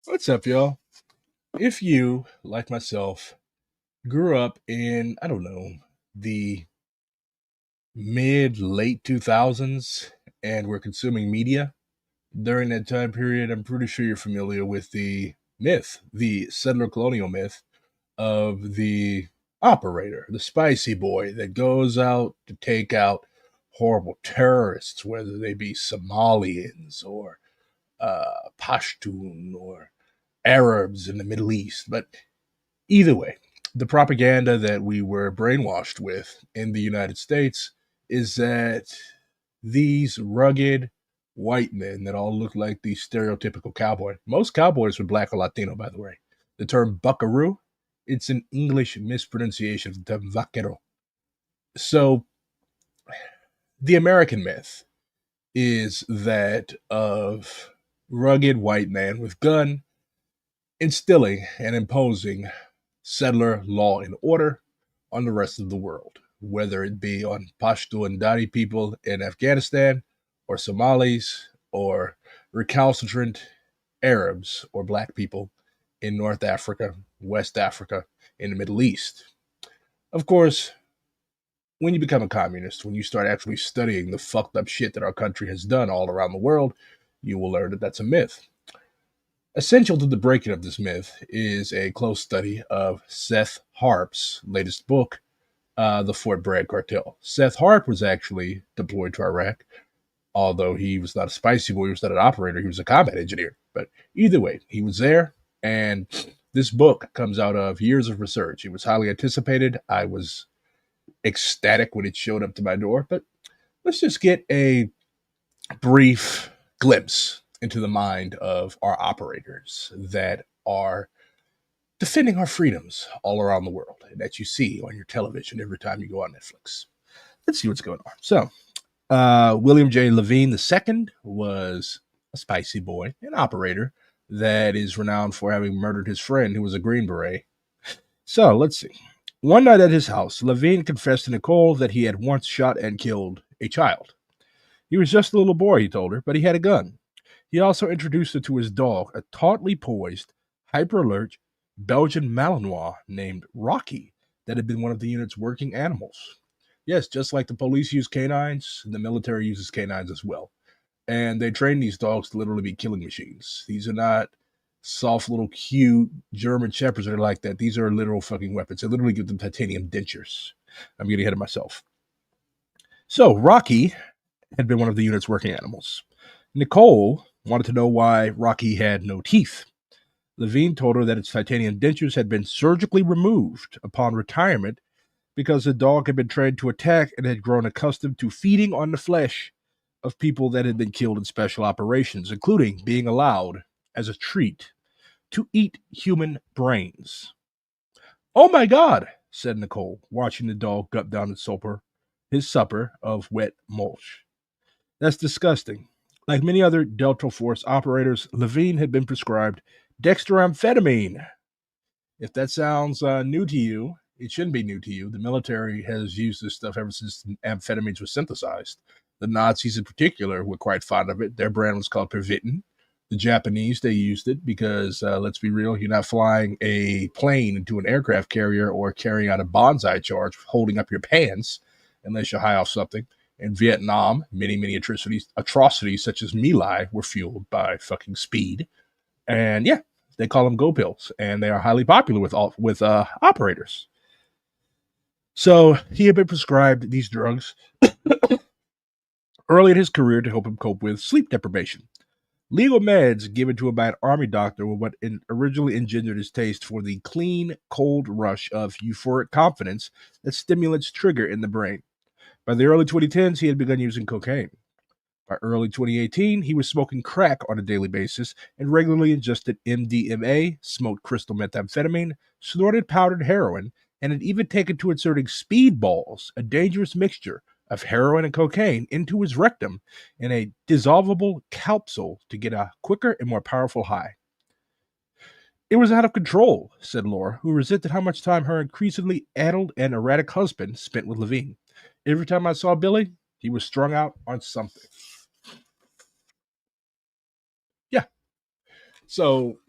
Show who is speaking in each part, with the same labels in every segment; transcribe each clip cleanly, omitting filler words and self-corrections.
Speaker 1: What's up, y'all? If you, like myself, grew up in, I don't know, the late 2000s and were consuming media during that time period, I'm pretty sure you're familiar with the myth, the settler colonial myth of the operator, the spicy boy that goes out to take out horrible terrorists, whether they be Somalians or Pashtun or Arabs in the Middle East. But either way, the propaganda that we were brainwashed with in the United States is that these rugged white men that all look like the stereotypical cowboy. Most cowboys were black or Latino, by the way. The term buckaroo, it's an English mispronunciation of the term vaquero. So the American myth is that of rugged white man with gun instilling and imposing settler law and order on the rest of the world, whether it be on Pashto and Dari people in Afghanistan, or Somalis, or recalcitrant Arabs or black people in North Africa, West Africa, in the Middle East. Of course, when you become a communist, when you start actually studying the fucked up shit that our country has done all around the world, you will learn that that's a myth. Essential to the breaking of this myth is a close study of Seth Harp's latest book, The Fort Bragg Cartel. Seth Harp was actually deployed to Iraq, although he was not a spicy boy, he was not an operator, he was a combat engineer. But either way, he was there, and this book comes out of years of research. It was highly anticipated. I was ecstatic when it showed up to my door, but let's just get a brief glimpse into the mind of our operators that are defending our freedoms all around the world that you see on your television every time you go on Netflix. Let's see what's going on. So, William J. Levine II was a spicy boy, an operator that is renowned for having murdered his friend who was a Green Beret. So, let's see. One night at his house, Levine confessed to Nicole that he had once shot and killed a child. He was just a little boy, he told her, but he had a gun. He also introduced her to his dog, a tautly poised, hyper alert Belgian Malinois named Rocky, that had been one of the unit's working animals. Yes, just like the police use canines, the military uses canines as well. And they train these dogs to literally be killing machines. These are not soft little cute German shepherds that are like that. These are literal fucking weapons. They literally give them titanium dentures. I'm getting ahead of myself. So Rocky had been one of the unit's working animals. Nicole wanted to know why Rocky had no teeth. Levine told her that its titanium dentures had been surgically removed upon retirement because the dog had been trained to attack and had grown accustomed to feeding on the flesh of people that had been killed in special operations, including being allowed, as a treat, to eat human brains. Oh my God, said Nicole, watching the dog gut down his supper of wet mulch. That's disgusting. Like many other Delta Force operators, Levine had been prescribed dextroamphetamine. If that sounds new to you, it shouldn't be new to you. The military has used this stuff ever since amphetamines were synthesized. The Nazis, in particular, were quite fond of it. Their brand was called Pervitin. The Japanese, they used it because, let's be real, you're not flying a plane into an aircraft carrier or carrying out a bonsai charge holding up your pants unless you're high off something. In Vietnam, many atrocities such as My Lai were fueled by fucking speed. And yeah, they call them go pills, and they are highly popular with operators. So he had been prescribed these drugs early in his career to help him cope with sleep deprivation. Legal meds given to him by an army doctor were what originally engendered his taste for the clean, cold rush of euphoric confidence that stimulants trigger in the brain. By the early 2010s, he had begun using cocaine. By early 2018, he was smoking crack on a daily basis and regularly ingested MDMA, smoked crystal methamphetamine, snorted powdered heroin, and had even taken to inserting speedballs, a dangerous mixture of heroin and cocaine, into his rectum in a dissolvable capsule to get a quicker and more powerful high. It was out of control, said Laura, who resented how much time her increasingly addled and erratic husband spent with Levine. Every time I saw Billy, he was strung out on something. Yeah. So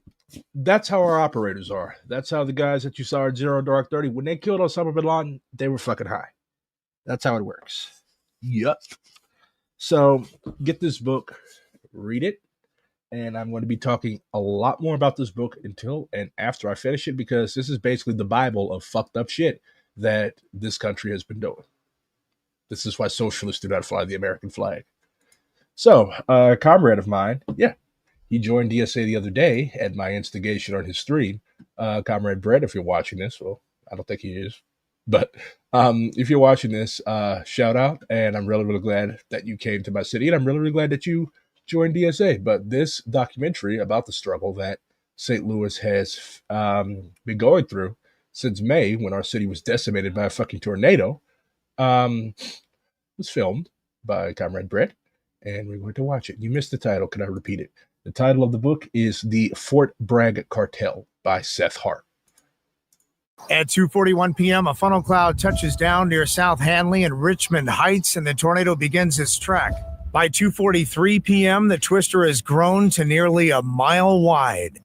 Speaker 1: That's how our operators are. That's how the guys that you saw at Zero Dark 30, when they killed Osama bin Laden, they were fucking high. That's how it works. Yup. So get this book, read it, and I'm going to be talking a lot more about this book until and after I finish it, because this is basically the Bible of fucked up shit that this country has been doing. This is why socialists do not fly the American flag. So, a comrade of mine, yeah, he joined DSA the other day at my instigation on his stream. Comrade Brett, if you're watching this, well, I don't think he is, but if you're watching this, shout out, and I'm really, really glad that you came to my city, and I'm really, really glad that you joined DSA. But this documentary about the struggle that St. Louis has been going through since May, when our city was decimated by a fucking tornado, was filmed by Comrade Brett, and we're going to watch it. You missed the title. Can I repeat it? The title of the book is The Fort Bragg Cartel by Seth Hart.
Speaker 2: At 2:41 p.m., a funnel cloud touches down near South Hanley and Richmond Heights, and the tornado begins its track. By 2:43 p.m., the twister has grown to nearly a mile wide.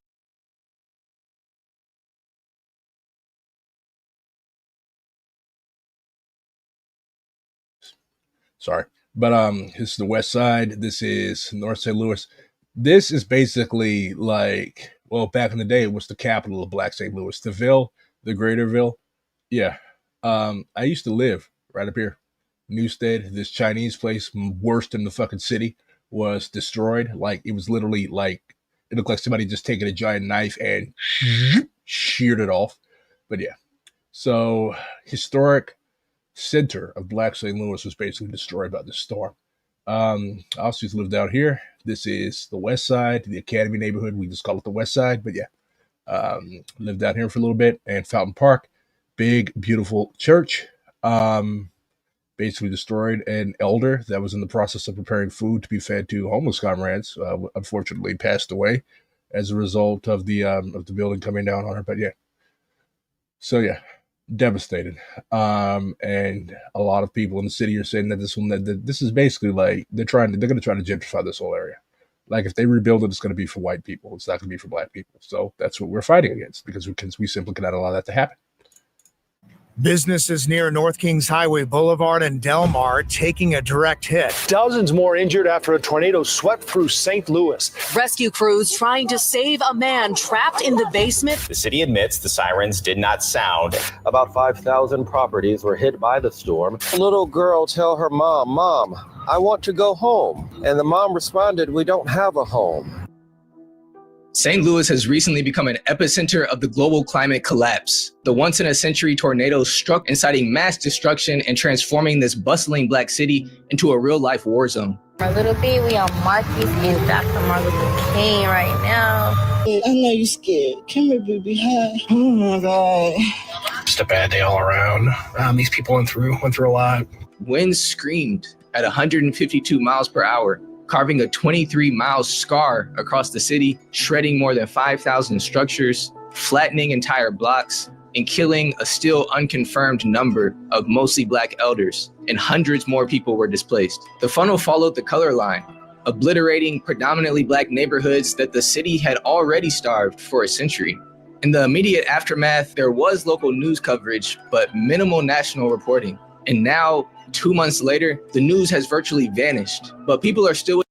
Speaker 1: Sorry. But this is the west side. This is North St. Louis. This is basically like, well, back in the day, it was the capital of Black St. Louis. The Ville, the Greater Ville. Yeah. I used to live right up here. Newstead, this Chinese place, worst in the fucking city, was destroyed. Like, it was literally like, it looked like somebody just taking a giant knife and sheared it off. But yeah. So, historic center of Black St. Louis was basically destroyed by the storm. I also used to live down here. This is the west side, the Academy neighborhood. We just call it the west side. But yeah, lived down here for a little bit. And Fountain Park, big, beautiful church. Basically destroyed. An elder that was in the process of preparing food to be fed to homeless comrades, unfortunately passed away as a result of the building coming down on her. But yeah. So yeah, devastated. And a lot of people in the city are saying that this is basically like they're going to try to gentrify this whole area. Like, if they rebuild it, it's going to be for white people. It's not going to be for black people. So that's what we're fighting against, because we simply cannot allow that to happen.
Speaker 2: Businesses near North Kings Highway Boulevard and Delmar taking a direct hit.
Speaker 3: Dozens more injured after a tornado swept through St. Louis.
Speaker 4: Rescue crews trying to save a man trapped in the basement.
Speaker 5: The city admits the sirens did not sound.
Speaker 6: About 5,000 properties were hit by the storm. A little girl tell her mom, "Mom, I want to go home." And the mom responded, "We don't have a home."
Speaker 7: St. Louis has recently become an epicenter of the global climate collapse. The once-in-a-century tornado struck, inciting mass destruction and transforming this bustling black city into a real-life war zone.
Speaker 8: A little bit, we on Marcus and Dr. Martin Luther King right now.
Speaker 9: I know you're scared. Come here, baby. Hi. Oh my God.
Speaker 3: Just a bad day all around. These people went through a lot.
Speaker 7: Winds screamed at 152 miles per hour, carving a 23-mile scar across the city, shredding more than 5,000 structures, flattening entire blocks, and killing a still unconfirmed number of mostly black elders, and hundreds more people were displaced. The funnel followed the color line, obliterating predominantly black neighborhoods that the city had already starved for a century. In the immediate aftermath, there was local news coverage, but minimal national reporting. And now, 2 months later, the news has virtually vanished, but people are still.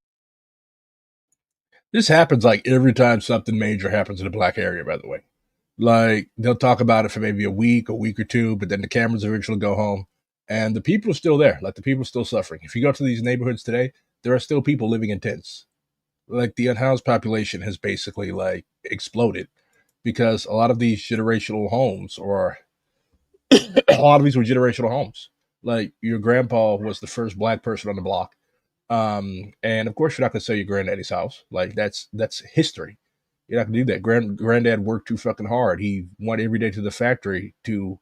Speaker 1: This happens like every time something major happens in a black area, by the way. Like, they'll talk about it for maybe a week or two, but then the cameras eventually go home, and the people are still there. Like, the people are still suffering. If you go to these neighborhoods today, there are still people living in tents. Like, the unhoused population has basically, like, exploded, because a lot of these generational homes, or a lot of these were generational homes. Like, your grandpa was the first black person on the block. And of course, you're not going to sell your granddaddy's house. Like, that's history. You're not going to do that. Granddad worked too fucking hard. He went every day to the factory to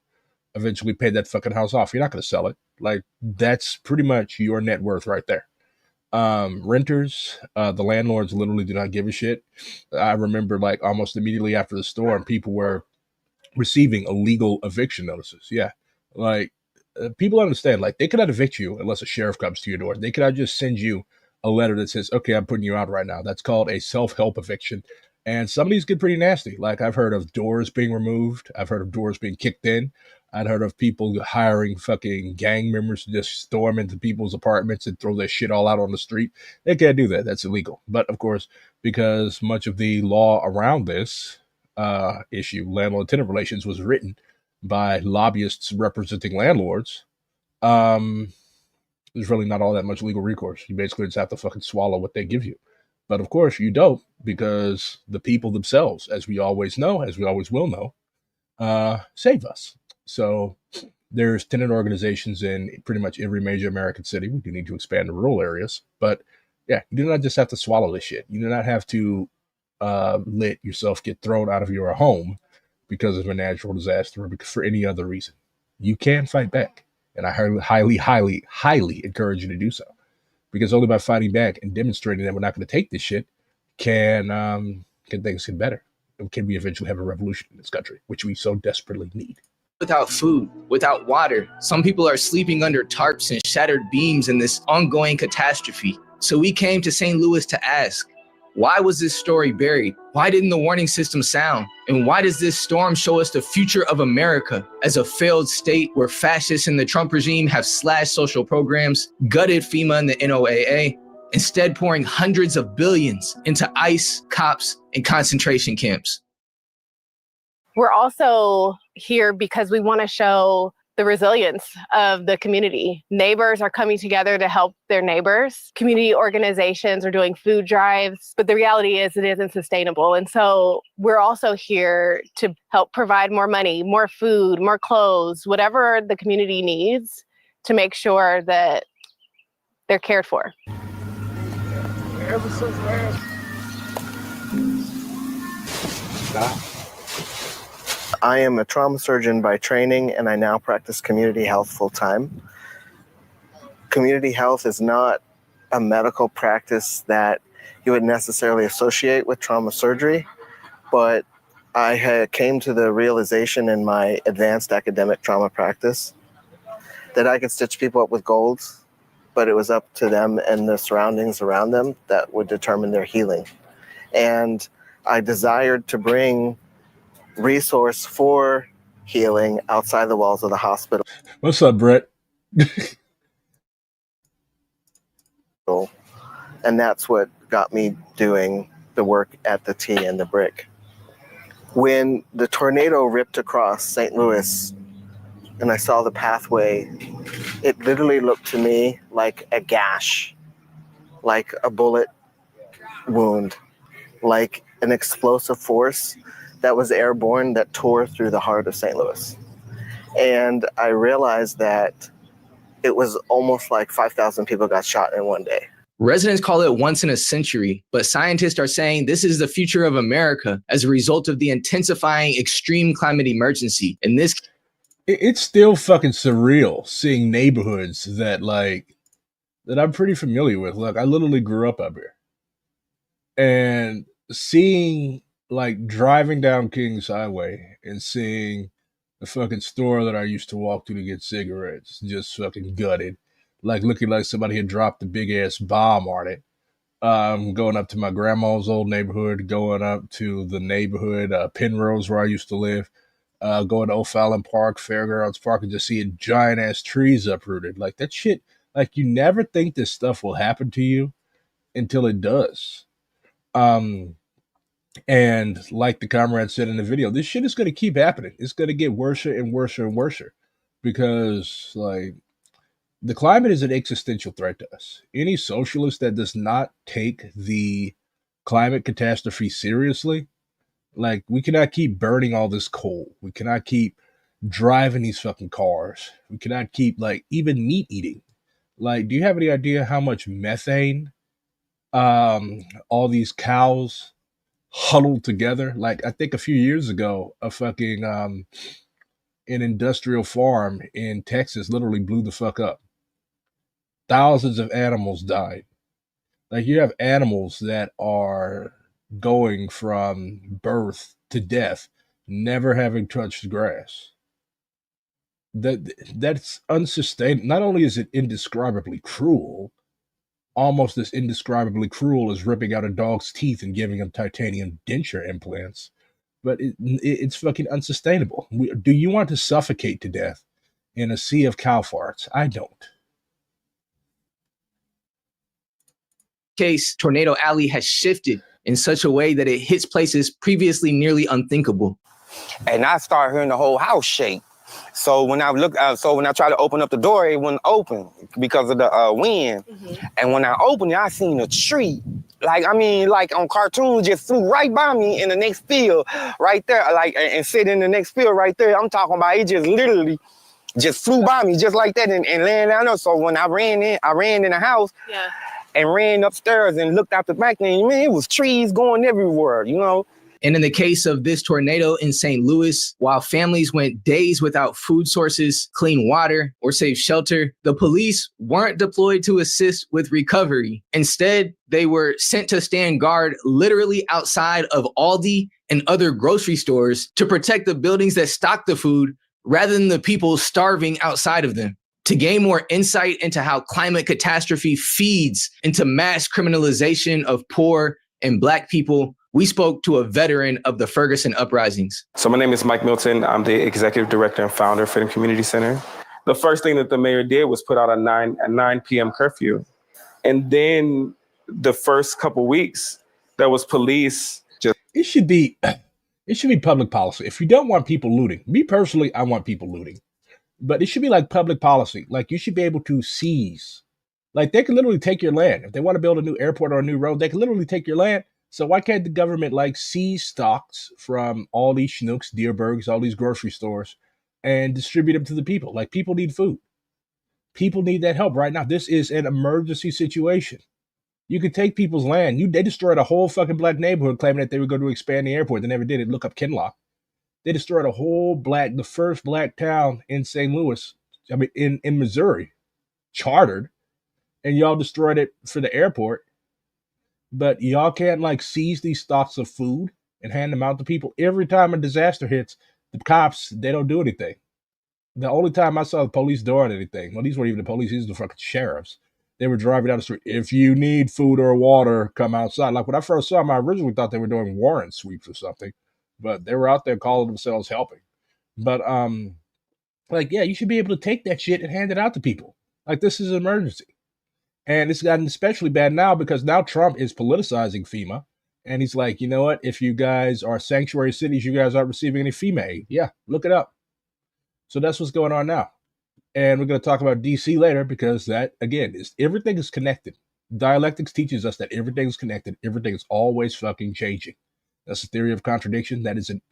Speaker 1: eventually pay that fucking house off. You're not going to sell it. Like, that's pretty much your net worth right there. Renters, the landlords literally do not give a shit. I remember, like, almost immediately after the storm, people were receiving illegal eviction notices. Yeah. Like, people understand, like, they cannot evict you unless a sheriff comes to your door. They cannot just send you a letter that says, "Okay, I'm putting you out right now." That's called a self-help eviction. And some of these get pretty nasty. Like I've heard of doors being removed. I've heard of doors being kicked in. I've heard of people hiring fucking gang members to just storm into people's apartments and throw their shit all out on the street. They can't do that. That's illegal. But of course, because much of the law around this issue, landlord-tenant relations, was written by lobbyists representing landlords, there's really not all that much legal recourse. You basically just have to fucking swallow what they give you. But of course, you don't, because the people themselves, as we always know, as we always will know, save us. So there's tenant organizations in pretty much every major American city. We do need to expand to rural areas. But yeah, you do not just have to swallow this shit. You do not have to let yourself get thrown out of your home because of a natural disaster or for any other reason. You can fight back. And I highly, highly, highly encourage you to do so. Because only by fighting back and demonstrating that we're not going to take this shit can things get better. And can we eventually have a revolution in this country, which we so desperately need.
Speaker 7: Without food, without water, some people are sleeping under tarps and shattered beams in this ongoing catastrophe. So we came to St. Louis to ask, why was this story buried? Why didn't the warning system sound? And why does this storm show us the future of America as a failed state where fascists in the Trump regime have slashed social programs, gutted FEMA and the NOAA, instead pouring hundreds of billions into ICE, cops, and concentration camps?
Speaker 8: We're also here because we want to show the resilience of the community. Neighbors are coming together to help their neighbors. Community organizations are doing food drives, but the reality is it isn't sustainable. And so we're also here to help provide more money, more food, more clothes, whatever the community needs to make sure that they're cared for.
Speaker 10: I am a trauma surgeon by training, and I now practice community health full-time. Community health is not a medical practice that you would necessarily associate with trauma surgery, but I came to the realization in my advanced academic trauma practice that I could stitch people up with gold, but it was up to them and the surroundings around them that would determine their healing. And I desired to bring resource for healing outside the walls of the hospital.
Speaker 1: What's up, Brett?
Speaker 10: And that's what got me doing the work at the T and the Brick. When the tornado ripped across St. Louis and I saw the pathway, it literally looked to me like a gash, like a bullet wound, like an explosive force that was airborne that tore through the heart of St. Louis. And I realized that it was almost like 5,000 people got shot in one day.
Speaker 7: Residents call it once in a century, but scientists are saying this is the future of America as a result of the intensifying extreme climate emergency. And this,
Speaker 1: it's still fucking surreal seeing neighborhoods that I'm pretty familiar with. Look, I literally grew up up here. And seeing, driving down Kings Highway and seeing the fucking store that I used to walk to get cigarettes just fucking gutted, looking like somebody had dropped a big ass bomb on it. Going up to my grandma's old neighborhood, going up to the neighborhood, Penrose, where I used to live, going to O'Fallon Park, Fairgrounds Park, and just seeing giant ass trees uprooted. Like that shit, you never think this stuff will happen to you until it does. And like the comrade said in the video, this shit is going to keep happening. It's going to get worse and worse and worse because the climate is an existential threat to us. Any socialist that does not take the climate catastrophe seriously, we cannot keep burning all this coal. We cannot keep driving these fucking cars. We cannot keep even meat eating. Do you have any idea how much methane all these cows huddled together? I think a few years ago, a fucking an industrial farm in Texas literally blew the fuck up. Thousands of animals died. You have animals that are going from birth to death, never having touched grass. That's unsustainable. Not only is it indescribably cruel, almost as indescribably cruel as ripping out a dog's teeth and giving him titanium denture implants. But it's fucking unsustainable. Do you want to suffocate to death in a sea of cow farts? I don't.
Speaker 7: Case, Tornado Alley has shifted in such a way that it hits places previously nearly unthinkable.
Speaker 11: And I started hearing the whole house shake. So when I tried to open up the door, it wouldn't open because of the wind. Mm-hmm. And when I opened it, I seen a tree. Like on cartoons, just flew right by me in the next field right there, and sit in the next field right there. I'm talking about it just literally just flew by me just like that and landed down there. So when I ran in the house. Yeah. And ran upstairs and looked out the back, and man, it was trees going everywhere, you know.
Speaker 7: And in the case of this tornado in St. Louis, while families went days without food sources, clean water, or safe shelter, the police weren't deployed to assist with recovery. Instead, they were sent to stand guard literally outside of Aldi and other grocery stores to protect the buildings that stock the food rather than the people starving outside of them. To gain more insight into how climate catastrophe feeds into mass criminalization of poor and Black people, we spoke to a veteran of the Ferguson uprisings.
Speaker 12: So my name is Mike Milton. I'm the executive director and founder of Freedom Community Center. The first thing that the mayor did was put out a 9 p.m. curfew. And then the first couple weeks, there was police.
Speaker 1: It should be public policy. If you don't want people looting, me personally, I want people looting. But it should be like public policy. Like you should be able to seize. Like they can literally take your land. If they want to build a new airport or a new road, they can literally take your land. So why can't the government like seize stocks from all these Schnucks, Deerbergs, all these grocery stores and distribute them to the people? Like people need food. People need that help right now. This is an emergency situation. You could take people's land. They destroyed a whole fucking Black neighborhood claiming that they were going to expand the airport. They never did it. Look up Kinloch. They destroyed the first Black town in St. Louis, in Missouri, chartered, and y'all destroyed it for the airport. But y'all can't like seize these stocks of food and hand them out to people. Every time a disaster hits, the cops, they don't do anything. The only time I saw the police doing anything, well, these weren't even the police, these were the fucking sheriffs. They were driving down the street. If you need food or water, come outside. Like when I first saw them, I originally thought they were doing warrant sweeps or something. But they were out there calling themselves helping. But, yeah, you should be able to take that shit and hand it out to people. Like, this is an emergency. And it's gotten especially bad now because now Trump is politicizing FEMA. And he's like, you know what? If you guys are sanctuary cities, you guys aren't receiving any FEMA aid. Yeah, look it up. So that's what's going on now. And we're going to talk about DC later because that, again, everything is connected. Dialectics teaches us that everything is connected. Everything is always fucking changing. That's the theory of contradiction. That is an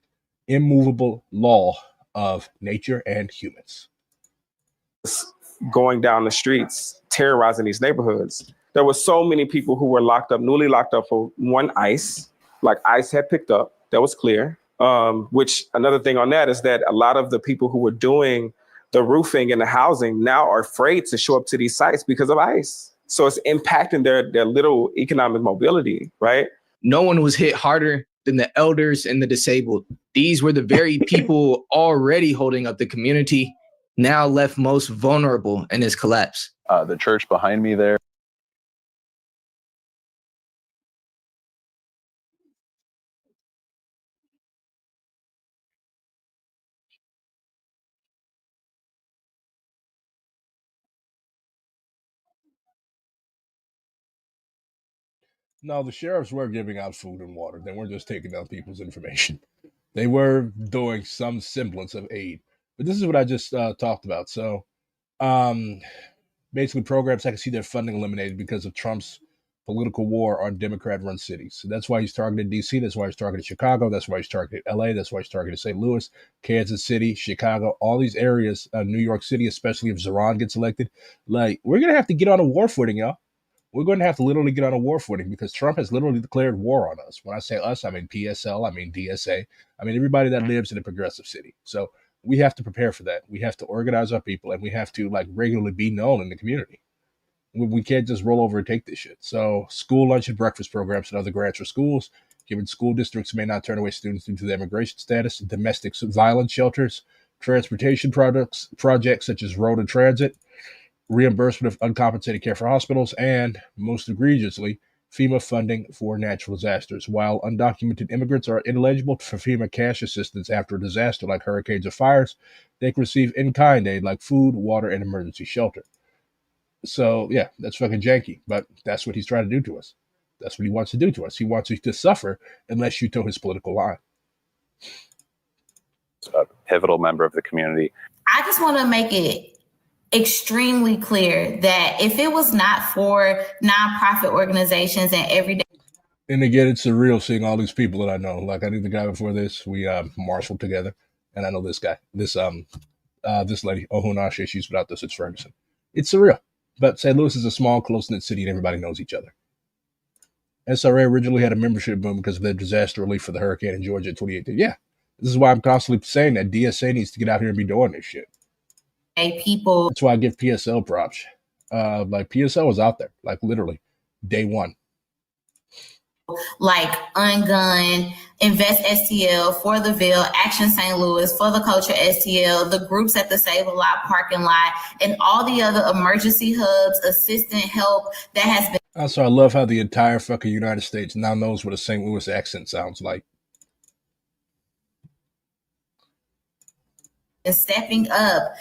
Speaker 1: immovable law of nature and humans.
Speaker 12: Going down the streets, terrorizing these neighborhoods. There were so many people who were newly locked up for one ICE, like ICE had picked up. That was clear. Which another thing on that is that a lot of the people who were doing the roofing and the housing now are afraid to show up to these sites because of ICE. So it's impacting their little economic mobility, right?
Speaker 7: No one was hit harder than the elders and the disabled. These were the very people already holding up the community, now left most vulnerable in this collapse.
Speaker 13: The church behind me there.
Speaker 1: No, the sheriffs were giving out food and water. They weren't just taking down people's information. They were doing some semblance of aid. But this is what I just talked about. So basically programs I can see their funding eliminated because of Trump's political war on Democrat-run cities. So that's why he's targeted DC. That's why he's targeted Chicago. That's why he's targeted LA. That's why he's targeted St. Louis, Kansas City, Chicago, all these areas, New York City, especially if Zoran gets elected. Like, we're going to have to get on a war footing, y'all. We're going to have to literally get on a war footing because Trump has literally declared war on us. When I say us, I mean PSL, I mean DSA, I mean everybody that lives in a progressive city. So we have to prepare for that. We have to organize our people and we have to like regularly be known in the community. We can't just roll over and take this shit. So school lunch and breakfast programs and other grants for schools, given school districts may not turn away students due to their immigration status, domestic violence shelters, transportation projects such as road and transit, reimbursement of uncompensated care for hospitals, and, most egregiously, FEMA funding for natural disasters. While undocumented immigrants are ineligible for FEMA cash assistance after a disaster like hurricanes or fires, they can receive in-kind aid like food, water, and emergency shelter. So, yeah, that's fucking janky, but that's what he's trying to do to us. That's what he wants to do to us. He wants us to suffer unless you toe his political line.
Speaker 13: A pivotal member of the community.
Speaker 14: I just want to make it extremely clear that if it was not for nonprofit organizations and everyday.
Speaker 1: And again, it's surreal seeing all these people that I know. Like, I knew the guy before this. We marshaled together, and I know this guy. This lady, Ohunashe, she's without this. It's Ferguson. It's surreal. But St. Louis is a small, close-knit city, and everybody knows each other. SRA originally had a membership boom because of their disaster relief for the hurricane in Georgia in 2018. Yeah, this is why I'm constantly saying that DSA needs to get out here and be doing this shit.
Speaker 14: People.
Speaker 1: That's why I give PSL props. Like PSL was out there, like literally day one.
Speaker 14: Like Ungun, Invest STL, For the Ville, Action St. Louis, For the Culture STL, the groups at the Save a Lot parking lot, and all the other emergency hubs, assistant help that has been.
Speaker 1: Also, I love how the entire fucking United States now knows what a St. Louis accent sounds like.
Speaker 14: Stepping up,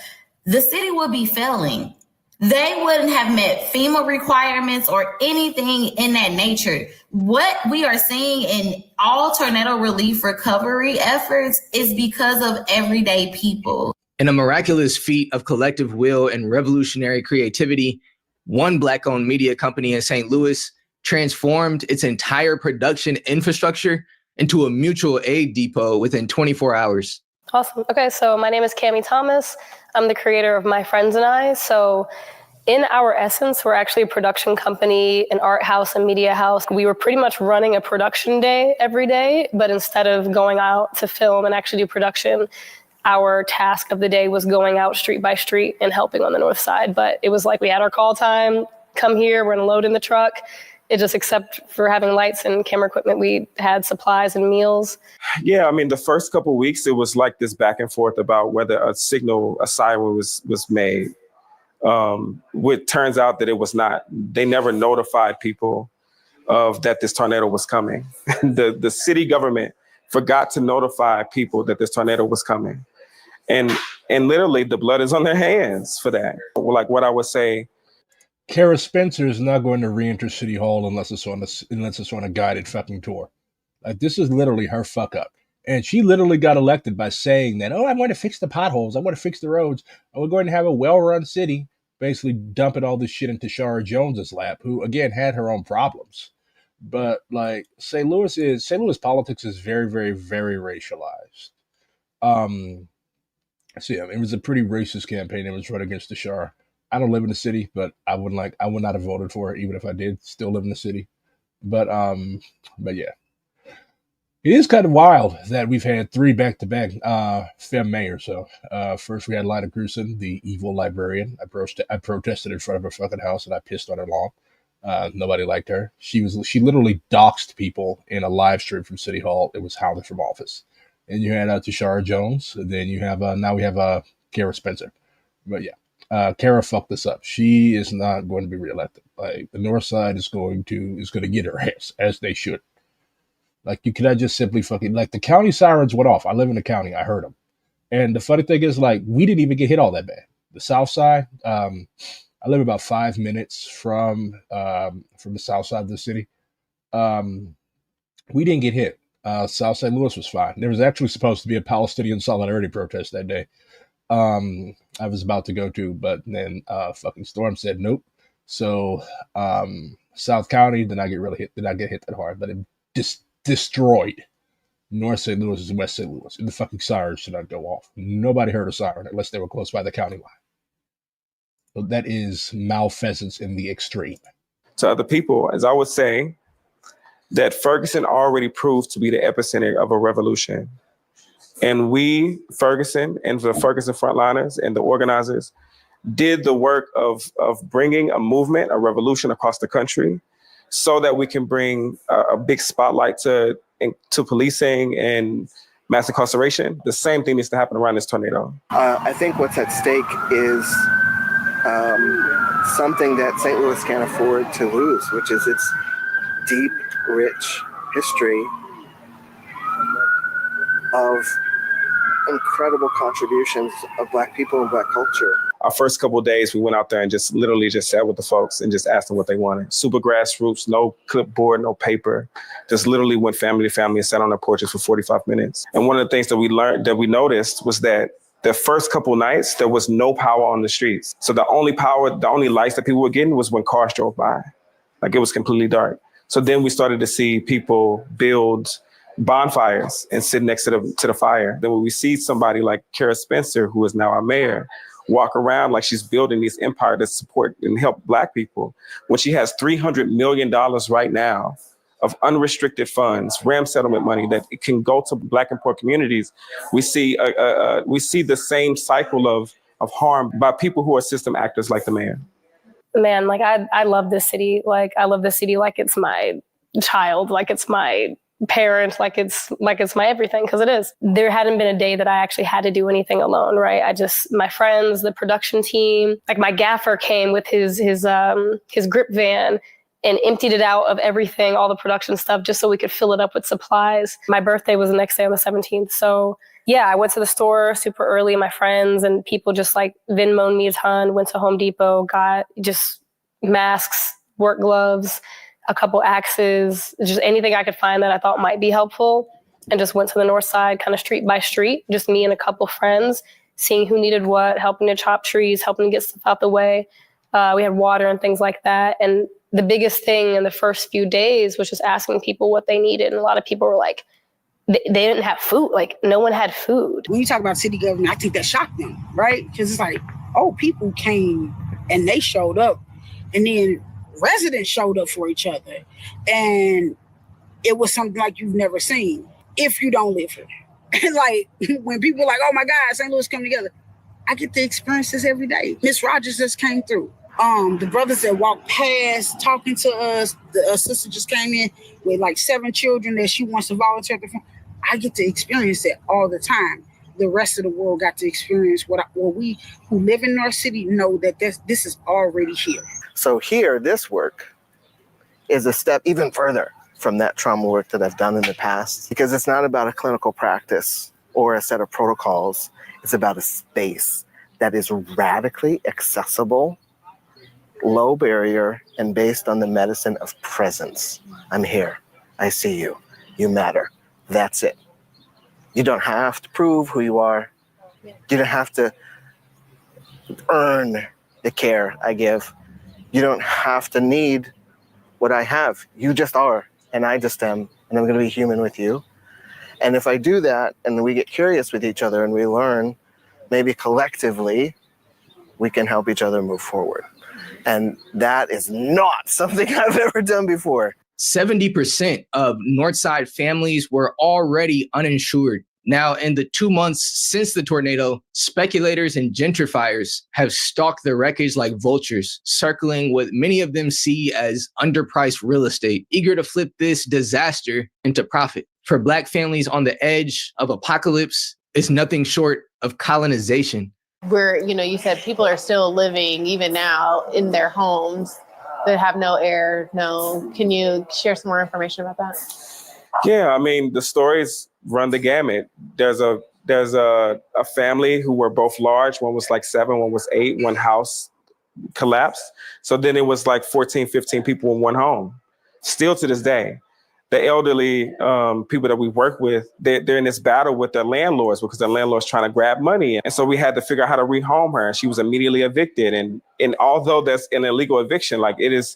Speaker 14: the city would be failing. They wouldn't have met FEMA requirements or anything in that nature. What we are seeing in all tornado relief recovery efforts is because of everyday people.
Speaker 7: In a miraculous feat of collective will and revolutionary creativity, one Black-owned media company in St. Louis transformed its entire production infrastructure into a mutual aid depot within 24 hours.
Speaker 15: Awesome. Okay, so my name is Cammie Thomas. I'm the creator of My Friends and I. So in our essence, we're actually a production company, an art house, a media house. We were pretty much running a production day every day, but instead of going out to film and actually do production, our task of the day was going out street by street and helping on the north side. But it was like we had our call time, come here, we're gonna load in the truck. It just, except for having lights and camera equipment, we had supplies and meals.
Speaker 12: Yeah, I mean, the first couple of weeks, it was like this back and forth about whether a siren was made. It turns out that it was not. They never notified people of that this tornado was coming. The city government forgot to notify people that this tornado was coming. And literally the blood is on their hands for that. Like what I would say,
Speaker 1: Kara Spencer is not going to re-enter City Hall unless it's on a guided fucking tour. Like, this is literally her fuck up. And she literally got elected by saying that, I want to fix the potholes. I want to fix the roads. We're going to have a well-run city, basically dumping all this shit into Shara Jones's lap, who, again, had her own problems. But, like, St. Louis politics is very, very, very racialized. So, yeah, it was a pretty racist campaign that was run against the Shara. I don't live in the city, but I would not have voted for it, even if I did still live in the city. But yeah. It is kind of wild that we've had 3 back-to-back femme mayors. So first we had Lida Grusin, the evil librarian. I protested in front of her fucking house and I pissed on her lawn. Nobody liked her. She literally doxed people in a live stream from City Hall. It was hounded from office. And you had Tashara Jones. And then you have now we have Kara Spencer. But yeah, Kara fucked this up. She is not going to be reelected. Like, the North Side is going to get her ass, as they should. Like, you cannot just simply fucking, like, the county sirens went off. I live in the county. I heard them. And the funny thing is, like, we didn't even get hit all that bad. The South Side, I live about 5 minutes from the South Side of the city. We didn't get hit. South St. Louis was fine. There was actually supposed to be a Palestinian solidarity protest that day. I was about to go to, but then fucking Storm said nope. So South County did not get hit that hard, but it just destroyed North St. Louis and West St. Louis, and the fucking sirens did not go off. Nobody heard a siren unless they were close by the county line. So that is malfeasance in the extreme.
Speaker 12: To other people, as I would say, that Ferguson already proved to be the epicenter of a revolution. And we, Ferguson, and the Ferguson frontliners and the organizers did the work of bringing a movement, a revolution across the country, so that we can bring a big spotlight to policing and mass incarceration. The same thing needs to happen around this tornado.
Speaker 10: I think what's at stake is something that St. Louis can't afford to lose, which is its deep, rich history of incredible contributions of Black people and Black culture.
Speaker 12: Our first couple of days, we went out there and just literally just sat with the folks and just asked them what they wanted. Super grassroots, no clipboard, no paper. Just literally went family to family and sat on their porches for 45 minutes. And one of the things that we noticed was that the first couple of nights, there was no power on the streets. So the only lights that people were getting was when cars drove by. Like, it was completely dark. So then we started to see people build bonfires and sit next to the fire. Then when we see somebody like Kara Spencer, who is now our mayor, walk around like she's building these empires to support and help Black people, when she has $300 million right now of unrestricted funds, RAM settlement money that it can go to Black and poor communities, we see the same cycle of harm by people who are system actors like the mayor.
Speaker 15: Man, like I love this city. Like I love this city like it's my child, like it's my parent, like it's my everything, because it is. There hadn't been a day that I actually had to do anything alone, right? My friends, the production team, like my gaffer came with his grip van and emptied it out of everything, all the production stuff, just so we could fill it up with supplies. My birthday was the next day on the 17th. So yeah, I went to the store super early, my friends and people just like Venmo'd me a ton, went to Home Depot, got just masks, work gloves, a couple axes, just anything I could find that I thought might be helpful, and just went to the north side, kind of street by street, just me and a couple friends, seeing who needed what, helping to chop trees, helping to get stuff out the way. We had water and things like that. And the biggest thing in the first few days was just asking people what they needed. And a lot of people were like, they didn't have food. Like, no one had food.
Speaker 16: When you talk about city government, I think that shocked them, right? Because it's like, oh, people came and they showed up, and then residents showed up for each other. And it was something like you've never seen if you don't live here. Like, when people are like, oh my God, St. Louis come together, I get to experience this every day. Miss Rogers just came through. The brothers that walked past talking to us, the sister just came in with like 7 children that she wants to volunteer for. I get to experience that all the time. The rest of the world got to experience what we who live in North City know that this is already here.
Speaker 10: So here, this work is a step even further from that trauma work that I've done in the past, because it's not about a clinical practice or a set of protocols. It's about a space that is radically accessible, low barrier, and based on the medicine of presence. I'm here. I see you. You matter. That's it. You don't have to prove who you are. You don't have to earn the care I give. You don't have to need what I have. You just are, and I just am, and I'm going to be human with you. And if I do that, and we get curious with each other and we learn, maybe collectively, we can help each other move forward. And that is not something I've ever done before.
Speaker 7: 70% of Northside families were already uninsured. Now, in the 2 months since the tornado, speculators and gentrifiers have stalked the wreckage like vultures, circling what many of them see as underpriced real estate, eager to flip this disaster into profit. For Black families on the edge of apocalypse, it's nothing short of colonization.
Speaker 8: Where, you said people are still living, even now, in their homes that have no air, Can you share some more information about that?
Speaker 12: Yeah, I mean, the stories run the gamut. There's a family who were both large. One was like 7, one was 8. One house collapsed. So then it was like 14, 15 people in one home. Still to this day, the elderly people that we work with, they're in this battle with their landlords because their landlord's trying to grab money. And so we had to figure out how to rehome her. And she was immediately evicted. And although that's an illegal eviction,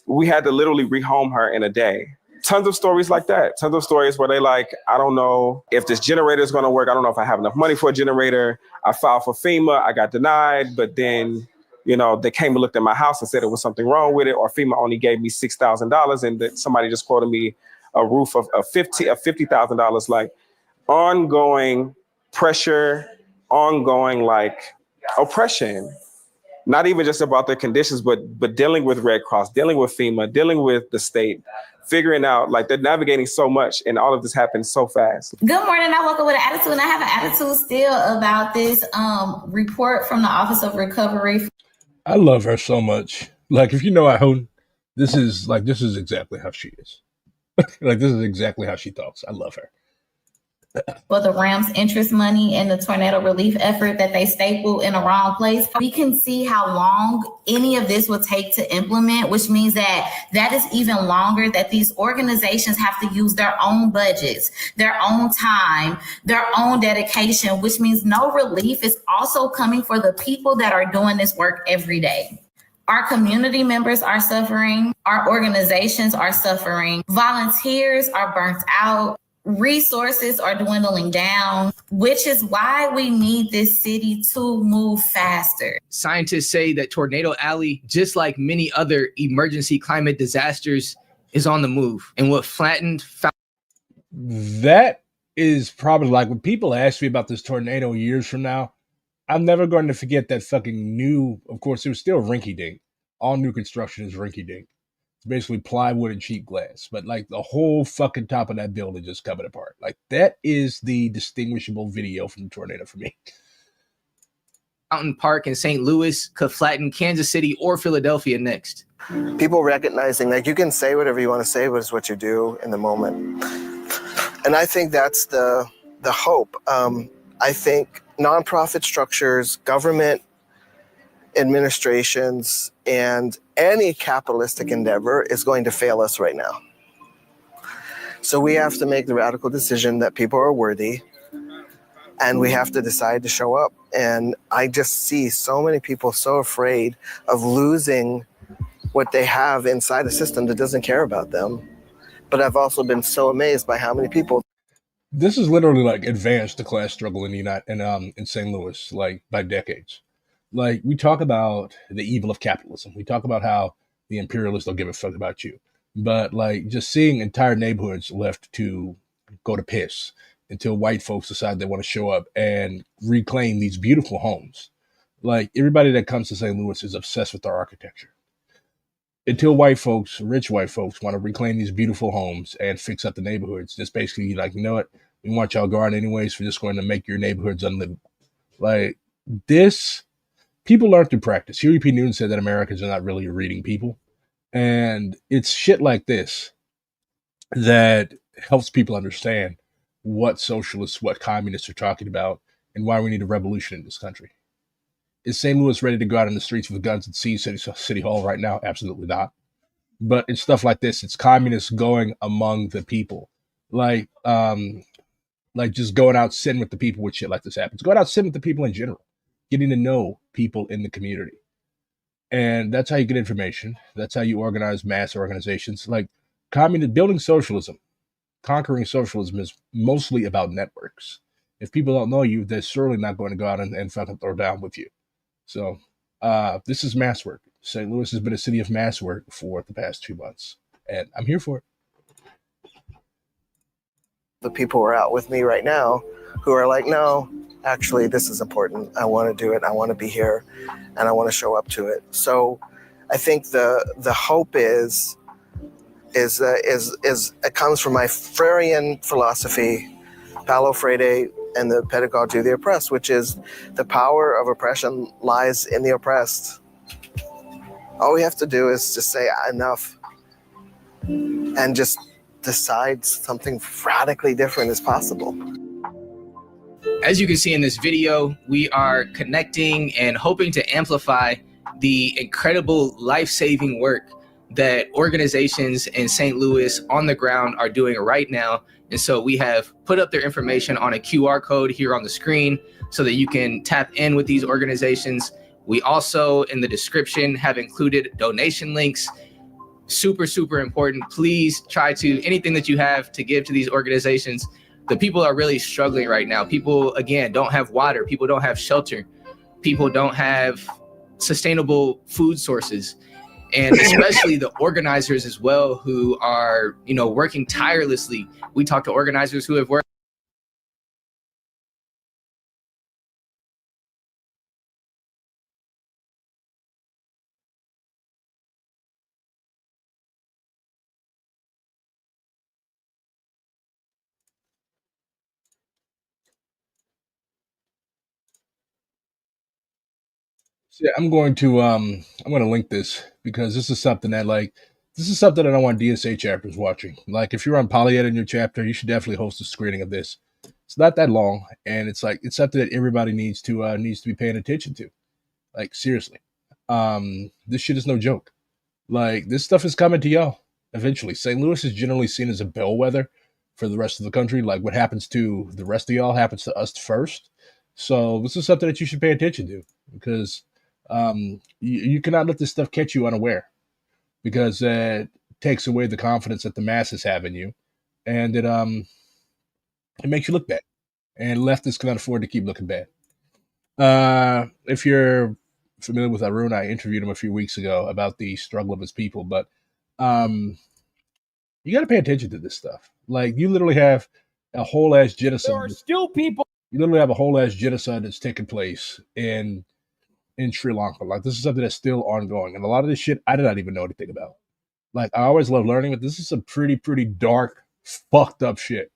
Speaker 12: we had to literally rehome her in a day. Tons of stories like that. Tons of stories where they like, I don't know if this generator is going to work. I don't know if I have enough money for a generator. I filed for FEMA. I got denied. But then, they came and looked at my house and said there was something wrong with it. Or FEMA only gave me $6,000. And somebody just quoted me a roof of $50,000. Like, ongoing pressure, ongoing oppression. Not even just about their conditions, but dealing with Red Cross, dealing with FEMA, dealing with the state, figuring out they're navigating so much, and all of this happens so fast.
Speaker 14: Good morning. I woke up with an attitude, and I have an attitude still about this report from the Office of Recovery.
Speaker 1: I love her so much. Like if you know Ahun, this is exactly how she is. Like this is exactly how she talks. I love her.
Speaker 14: For the Rams interest money and the tornado relief effort that they staple in the wrong place, we can see how long any of this will take to implement, which means that is even longer, that these organizations have to use their own budgets, their own time, their own dedication, which means no relief is also coming for the people that are doing this work every day. Our community members are suffering. Our organizations are suffering. Volunteers are burnt out. Resources are dwindling down, which is why we need this city to move faster.
Speaker 7: Scientists say that Tornado Alley, just like many other emergency climate disasters, is on the move. And what flattened...
Speaker 1: That is probably like when people ask me about this tornado years from now, I'm never going to forget that fucking new, of course, it was still rinky dink. All new construction is rinky dink. It's basically plywood and cheap glass, but like the whole fucking top of that building just coming apart. Like that is the distinguishable video from the tornado for me.
Speaker 7: Mountain Park in St. Louis could flatten Kansas City or Philadelphia next.
Speaker 10: People recognizing that you can say whatever you want to say, but it's what you do in the moment. And I think that's the hope. I think nonprofit structures, government administrations, and any capitalistic endeavor is going to fail us right now. So we have to make the radical decision that people are worthy, and we have to decide to show up. And I just see so many people so afraid of losing what they have inside a system that doesn't care about them. But I've also been so amazed by how many people.
Speaker 1: This is literally like advanced the class struggle in the in St. Louis, like by decades. Like we talk about the evil of capitalism. We talk about how the imperialists don't give a fuck about you. But like just seeing entire neighborhoods left to go to piss until white folks decide they want to show up and reclaim these beautiful homes. Like everybody that comes to St. Louis is obsessed with our architecture. Until white folks, rich white folks, want to reclaim these beautiful homes and fix up the neighborhoods, just basically like, you know what? We want y'all gone anyways. We're just going to make your neighborhoods unlivable. Like this, people learn through practice. Huey P. Newton said that Americans are not really reading people. And it's shit like this that helps people understand what socialists, what communists are talking about, and why we need a revolution in this country. Is St. Louis ready to go out in the streets with guns and seize City Hall right now? Absolutely not. But it's stuff like this. It's communists going among the people. Like just going out sitting with the people when shit like this happens. Going out sitting with the people in general. Getting to know people in the community. And that's how you get information. That's how you organize mass organizations. Like building socialism, conquering socialism is mostly about networks. If people don't know you, they're certainly not going to go out and fucking throw down with you. So this is mass work. St. Louis has been a city of mass work for the past 2 months, and I'm here for it.
Speaker 10: The people who are out with me right now who are like, no, actually, this is important. I want to do it. I want to be here, and I want to show up to it. So I think the hope is it comes from my Freirean philosophy, Paulo Freire, and the pedagogy of the oppressed, which is the power of oppression lies in the oppressed. All we have to do is just say enough and just decide something radically different is possible.
Speaker 7: As you can see in this video, we are connecting and hoping to amplify the incredible life-saving work that organizations in St. Louis on the ground are doing right now. And so we have put up their information on a QR code here on the screen so that you can tap in with these organizations. We also, in the description, have included donation links. Super, super important. Please try to, anything that you have to give to these organizations. The people are really struggling right now. People, again, don't have water. People don't have shelter. People don't have sustainable food sources. And especially the organizers as well, who are, working tirelessly. We talk to organizers who have worked.
Speaker 1: So, yeah, I'm going to link this because this is something that I don't want DSA chapters watching. Like if you're on Polyed in your chapter, you should definitely host a screening of this. It's not that long, and it's something that everybody needs to be paying attention to. Like seriously, this shit is no joke. Like this stuff is coming to y'all eventually. St. Louis is generally seen as a bellwether for the rest of the country. Like what happens to the rest of y'all happens to us first. So this is something that you should pay attention to because you cannot let this stuff catch you unaware because it takes away the confidence that the masses have in you, and it makes you look bad. And leftists cannot afford to keep looking bad. If you're familiar with Arun, I interviewed him a few weeks ago about the struggle of his people, but you got to pay attention to this stuff. Like you literally have a whole ass genocide.
Speaker 17: There are still people.
Speaker 1: You literally have a whole ass genocide that's taking place in Sri Lanka. Like this is something that's still ongoing, and a lot of this shit I did not even know anything about. Like I always love learning, but this is some pretty dark, fucked up shit.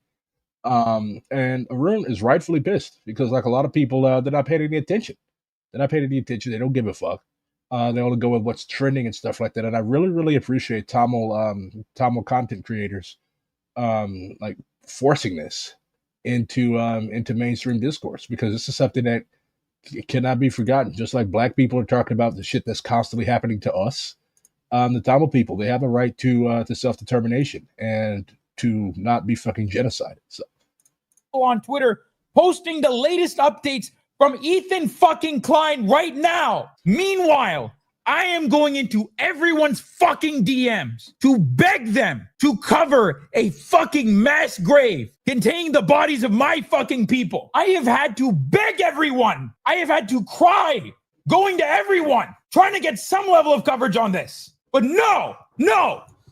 Speaker 1: And Arun is rightfully pissed because like a lot of people, they're not paying any attention. They're not paying any attention. They don't give a fuck. They only go with what's trending and stuff like that. And I really appreciate Tamil content creators like forcing this into mainstream discourse because this is something that cannot be forgotten. Just like black people are talking about the shit that's constantly happening to us, the Tamil people, they have a right to self-determination and to not be fucking genocided. So
Speaker 17: on Twitter posting the latest updates from Ethan fucking Klein right now. Meanwhile, I am going into everyone's fucking DMs to beg them to cover a fucking mass grave containing the bodies of my fucking people. I have had to beg everyone. I have had to cry, going to everyone, trying to get some level of coverage on this. But no,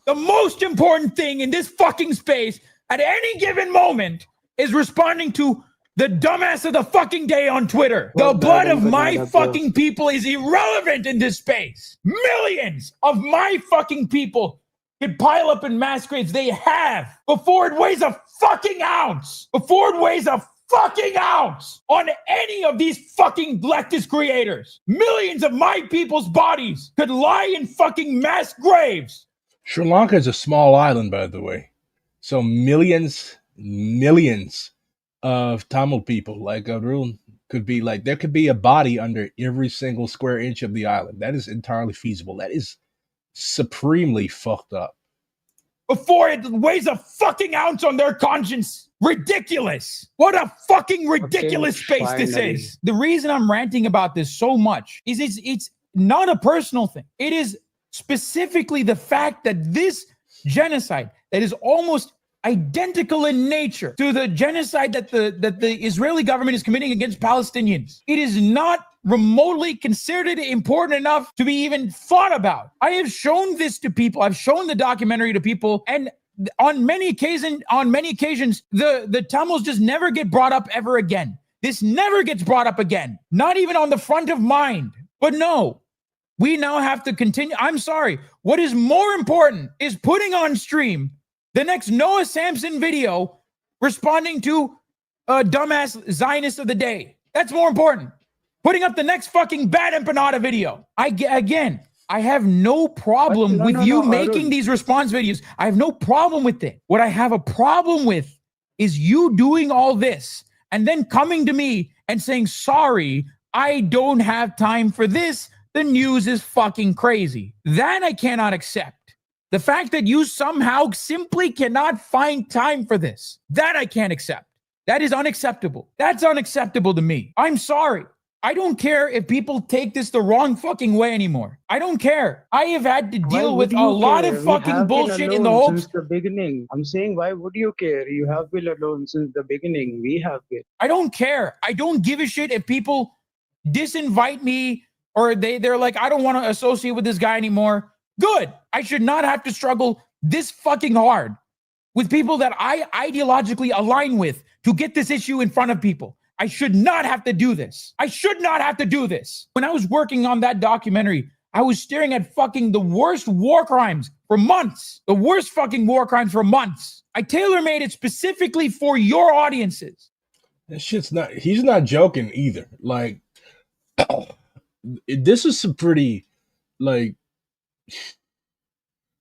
Speaker 17: the most important thing in this fucking space at any given moment is responding to the dumbass of the fucking day on Twitter. The blood of my fucking people is irrelevant in this space. Millions of my fucking people can pile up in mass graves. They have before it weighs a fucking ounce. Before it weighs a fucking ounce on any of these fucking leftist creators. Millions of my people's bodies could lie in fucking mass graves.
Speaker 1: Sri Lanka is a small island, by the way. So millions of Tamil people, like Arun, could be like, there could be a body under every single square inch of the island. That is entirely feasible. That is supremely fucked up.
Speaker 17: Before it weighs a fucking ounce on their conscience. Ridiculous. What a fucking ridiculous space this is. The reason I'm ranting about this so much is it's not a personal thing. It is specifically the fact that this genocide that is almost identical in nature to the genocide that the Israeli government is committing against Palestinians. It is not remotely considered important enough to be even thought about. I have shown this to people. I've shown the documentary to people, and on many occasions, the Tamils just never get brought up ever again. This never gets brought up again, not even on the front of mind. But no, we now have to continue. I'm sorry. What is more important is putting on stream the next Noah Samson video responding to a dumbass Zionist of the day. That's more important. Putting up the next fucking Bad Empanada video. I have no problem with you making these response videos. I have no problem with it. What I have a problem with is you doing all this and then coming to me and saying, sorry, I don't have time for this. The news is fucking crazy. That I cannot accept. The fact that you somehow simply cannot find time for this, that I can't accept. That is unacceptable. That's unacceptable to me. I'm sorry. I don't care if people take this the wrong fucking way anymore. I don't care. I have had to deal with a lot of fucking bullshit in the whole...
Speaker 18: Since the beginning. I'm saying, why would you care? You have been alone since the beginning. We have been.
Speaker 17: I don't care. I don't give a shit if people disinvite me or they're like, I don't want to associate with this guy anymore. Good. I should not have to struggle this fucking hard with people that I ideologically align with to get this issue in front of people. I should not have to do this. I should not have to do this. When I was working on that documentary, I was staring at fucking the worst war crimes for months. The worst fucking war crimes for months. I tailor-made it specifically for your audiences.
Speaker 1: That shit's not, he's not joking either. Like, this is some pretty, like,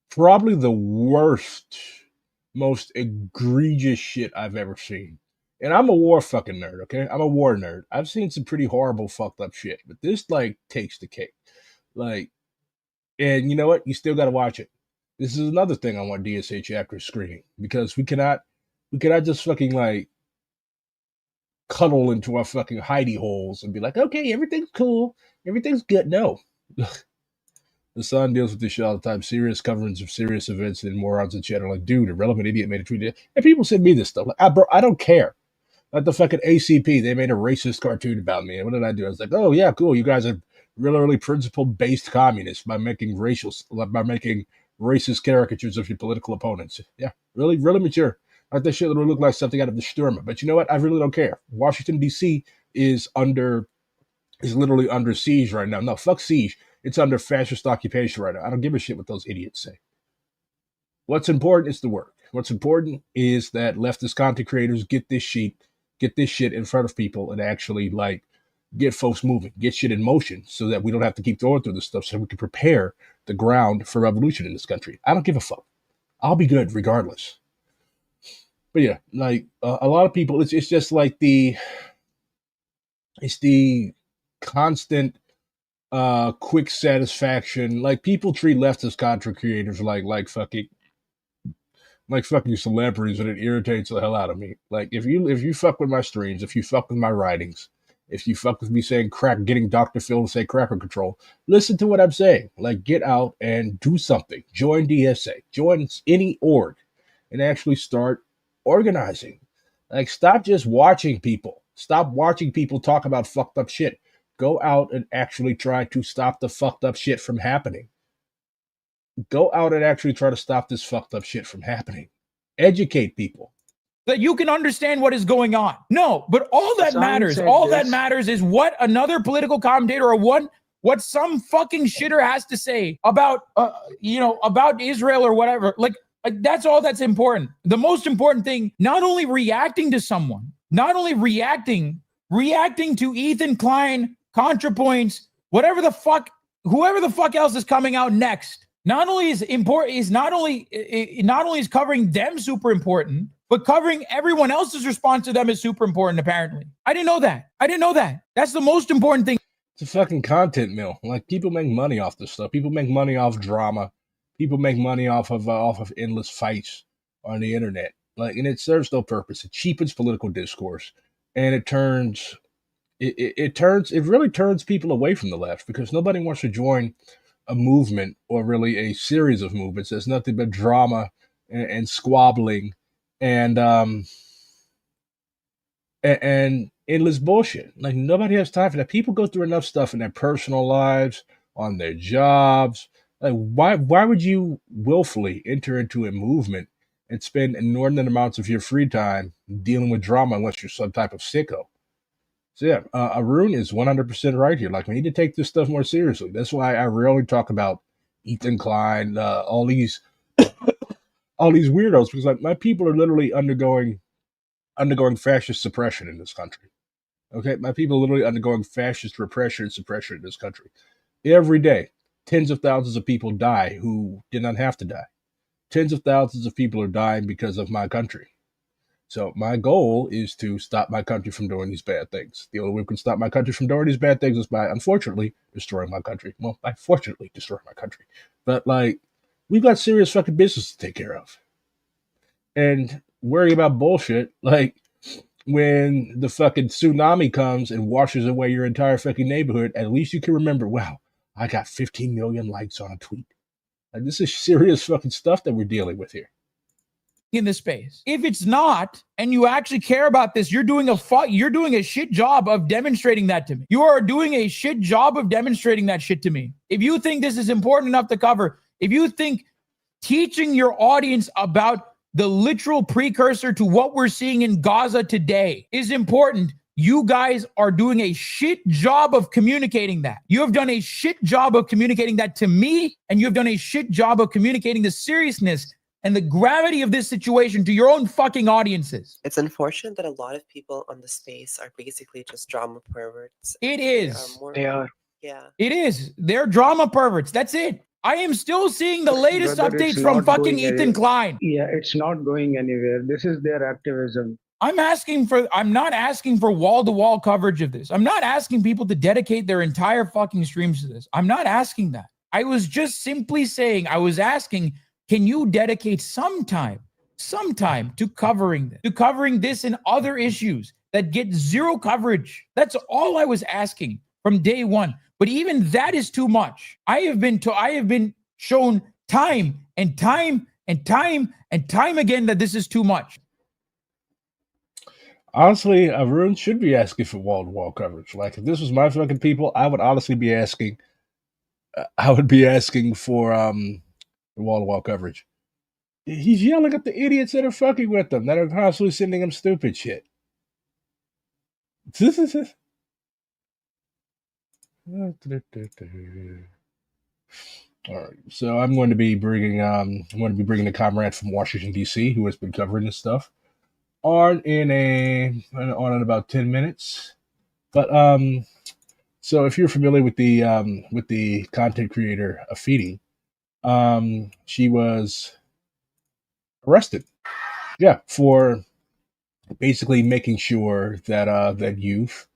Speaker 1: probably the worst, most egregious shit I've ever seen. And I'm a war fucking nerd, okay? I'm a war nerd. I've seen some pretty horrible, fucked up shit, but this, like, takes the cake. Like, and you know what? You still got to watch it. This is another thing I want DSA chapter screening, because we cannot just fucking, like, cuddle into our fucking hidey holes and be like, okay, everything's cool, everything's good. No. The Sun deals with this shit all the time. Serious coverage of serious events and morons and shit are like, dude, a relevant idiot made a tweet. And people send me this stuff. Like, bro, I don't care. Like the fucking ACP, they made a racist cartoon about me. And what did I do? I was like, oh yeah, cool. You guys are really principle-based communists by making racist caricatures of your political opponents. Yeah, really mature. Like that shit would look like something out of the Sturm. But you know what? I really don't care. Washington D.C. is literally under siege right now. No, fuck siege. It's under fascist occupation right now. I don't give a shit what those idiots say. What's important is the work. What's important is that leftist content creators get this shit in front of people and actually, like, get folks moving, get shit in motion, so that we don't have to keep going through this stuff, so we can prepare the ground for revolution in this country. I don't give a fuck. I'll be good regardless. But yeah, like, a lot of people, it's just like the constant quick satisfaction. Like, people treat leftist content creators like fucking celebrities, and it irritates the hell out of me. Like, if you fuck with my streams, if you fuck with my writings, if you fuck with me saying getting Dr. Phil to say cracker control, listen to what I'm saying. Like, get out and do something. Join DSA. Join any org and actually start organizing. Like, stop just watching people. Stop watching people talk about fucked up shit. Go out and actually try to stop the fucked up shit from happening. Go out and actually try to stop this fucked up shit from happening. Educate people.
Speaker 17: That you can understand what is going on. No, but all that matters is what another political commentator or what some fucking shitter has to say about about Israel or whatever. Like that's all that's important. The most important thing, not only reacting to someone, not only reacting to Ethan Klein, ContraPoints, whoever the fuck else is coming out next. Not only is covering them super important, but covering everyone else's response to them is super important, apparently. I didn't know that. That's the most important thing.
Speaker 1: It's a fucking content mill. Like, people make money off this stuff. People make money off drama. People make money off of endless fights on the internet. Like, and it serves no purpose. It cheapens political discourse, and it really turns people away from the left, because nobody wants to join a movement, or really a series of movements, there's nothing but drama and squabbling and endless bullshit. Like, nobody has time for that. People go through enough stuff in their personal lives, on their jobs. Like, why would you willfully enter into a movement and spend inordinate amounts of your free time dealing with drama unless you're some type of sicko? So yeah, Arun is 100% right here. Like, we need to take this stuff more seriously. That's why I rarely talk about Ethan Klein, all these weirdos, because like my people are literally undergoing fascist suppression in this country. Okay, my people are literally undergoing fascist repression and suppression in this country. Every day, tens of thousands of people die who did not have to die. Tens of thousands of people are dying because of my country. So my goal is to stop my country from doing these bad things. The only way we can stop my country from doing these bad things is by, unfortunately, destroying my country. Well, by fortunately destroying my country. But, like, we've got serious fucking business to take care of. And worry about bullshit, like, when the fucking tsunami comes and washes away your entire fucking neighborhood, at least you can remember, wow, I got 15 million likes on a tweet. Like, this is serious fucking stuff that we're dealing with here.
Speaker 17: In this space. If it's not, and you actually care about this, you're doing a shit job of demonstrating that to me. You are doing a shit job of demonstrating that shit to me. If you think this is important enough to cover, if you think teaching your audience about the literal precursor to what we're seeing in Gaza today is important, you guys are doing a shit job of communicating that. You have done a shit job of communicating that to me, and you have done a shit job of communicating the seriousness and the gravity of this situation to your own fucking audiences.
Speaker 19: It's unfortunate that a lot of people on the space are basically just drama perverts.
Speaker 17: It is.
Speaker 19: They are. Yeah.
Speaker 17: It is. They're drama perverts. That's it. I am still seeing the latest
Speaker 18: Brother,
Speaker 17: updates
Speaker 18: it's
Speaker 17: from
Speaker 18: not
Speaker 17: fucking
Speaker 18: going
Speaker 17: Ethan
Speaker 18: any-
Speaker 17: Klein.
Speaker 18: Yeah, it's not going anywhere. This is their activism.
Speaker 17: I'm not asking for wall-to-wall coverage of this. I'm not asking people to dedicate their entire fucking streams to this. I'm not asking that. I was just simply saying, I was asking, can you dedicate some time to covering this and other issues that get zero coverage? That's all I was asking from day one. But even that is too much. I have been shown time and time again that this is too much.
Speaker 1: Honestly, Arun should be asking for wall-to-wall coverage. Like, if this was my fucking people, I would honestly be asking. I would be asking for wall-to-wall coverage. He's yelling at the idiots that are fucking with them, that are constantly sending him stupid shit. All right, so I'm going to be bringing the comrade from Washington D.C. who has been covering this stuff on in about 10 minutes. But so if you're familiar with the content creator Afidi, she was arrested, for basically making sure that that youth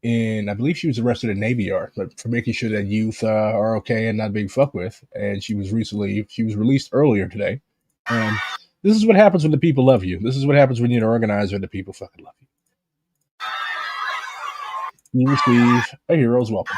Speaker 1: in, I believe she was arrested in Navy Yard, but for making sure that youth are okay and not being fucked with. And she was released earlier today. And this is what happens when the people love you. This is what happens when you're an organizer and the people fucking love you. You receive a hero's welcome.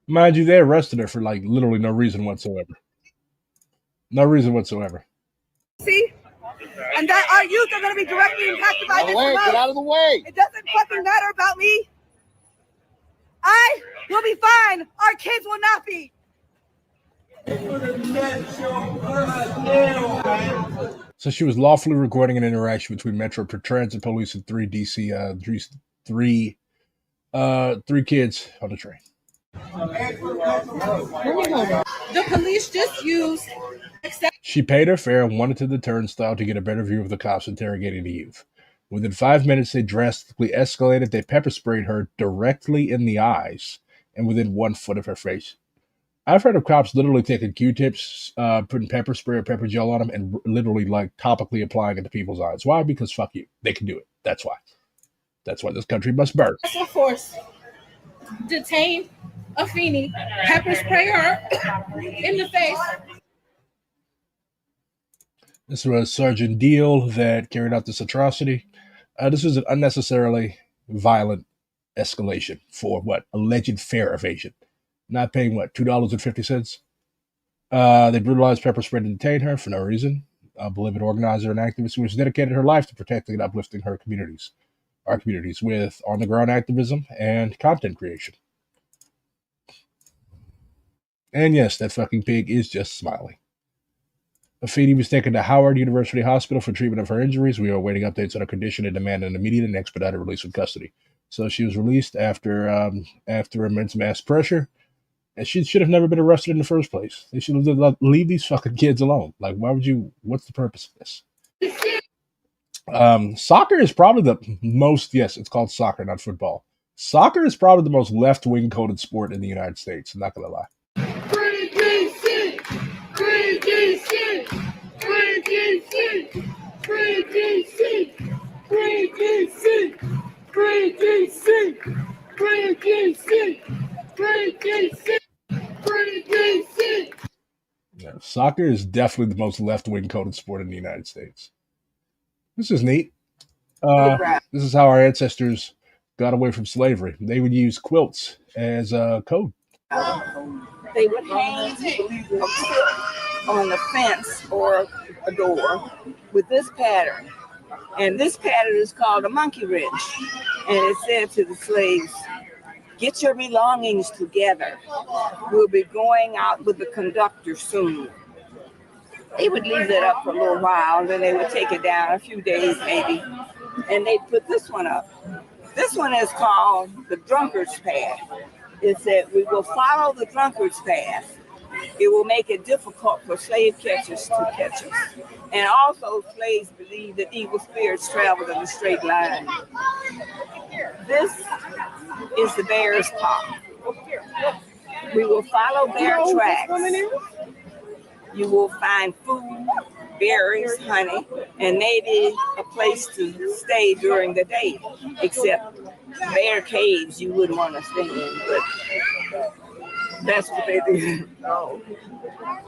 Speaker 1: Mind you, they arrested her for like literally no reason whatsoever. No reason whatsoever.
Speaker 20: See? And that our youth are going to be directly impacted by this.
Speaker 21: Get out of the way.
Speaker 20: It doesn't fucking matter about me. I will be fine. Our kids will not be.
Speaker 1: So she was lawfully recording an interaction between Metro Transit Police and three kids on the train.
Speaker 20: The police just used.
Speaker 1: She paid her fare and wanted to the turnstile to get a better view of the cops interrogating the youth. Within 5 minutes, they drastically escalated. They pepper sprayed her directly in the eyes and within 1 foot of her face. I've heard of cops literally taking Q-tips, putting pepper spray or pepper gel on them, and literally like topically applying it to people's eyes. Why? Because fuck you. They can do it. That's why. That's why this country must burn.
Speaker 20: Special force detain Afeni, pepper spray her in the face.
Speaker 1: This was Sergeant Deal that carried out this atrocity. This was an unnecessarily violent escalation for what? Alleged fare evasion. Not paying what? $2.50? They brutalized pepper spray to detain her for no reason. A beloved organizer and activist who has dedicated her life to protecting and uplifting our communities with on-the-ground activism and content creation. And yes, that fucking pig is just smiling. Afidi was taken to Howard University Hospital for treatment of her injuries. We are awaiting updates on her condition and demand an immediate and expedited release from custody. So she was released after immense mass pressure, and she should have never been arrested in the first place. They should have leave these fucking kids alone. Like, why would you? What's the purpose of this? Soccer is probably the most. Yes, it's called soccer, not football. Soccer is probably the most left-wing coded sport in the United States. I'm not gonna lie.
Speaker 21: Free DC! Free DC! Free DC! Free DC! Free DC! Free DC! Free DC! Free DC! Free DC!
Speaker 1: Yeah, soccer is definitely the most left-wing coded sport in the United States. This is neat. This is how our ancestors got away from slavery. They would use quilts as code.
Speaker 9: They would hang a quilt on the fence or a door with this pattern. And this pattern is called a monkey wrench. And it said to the slaves, get your belongings together. We'll be going out with the conductor soon. They would leave that up for a little while, and then they would take it down a few days maybe, and they'd put this one up. This one is called the drunkard's path. It said, we will follow the drunkard's path. It will make it difficult for slave catchers to catch us. And also slaves believe that evil spirits travel in a straight line. This is the bear's paw. We will follow their tracks. You will find food, berries, honey, and maybe a place to stay during the day, except bear caves you wouldn't want to stay in, but that's what they do.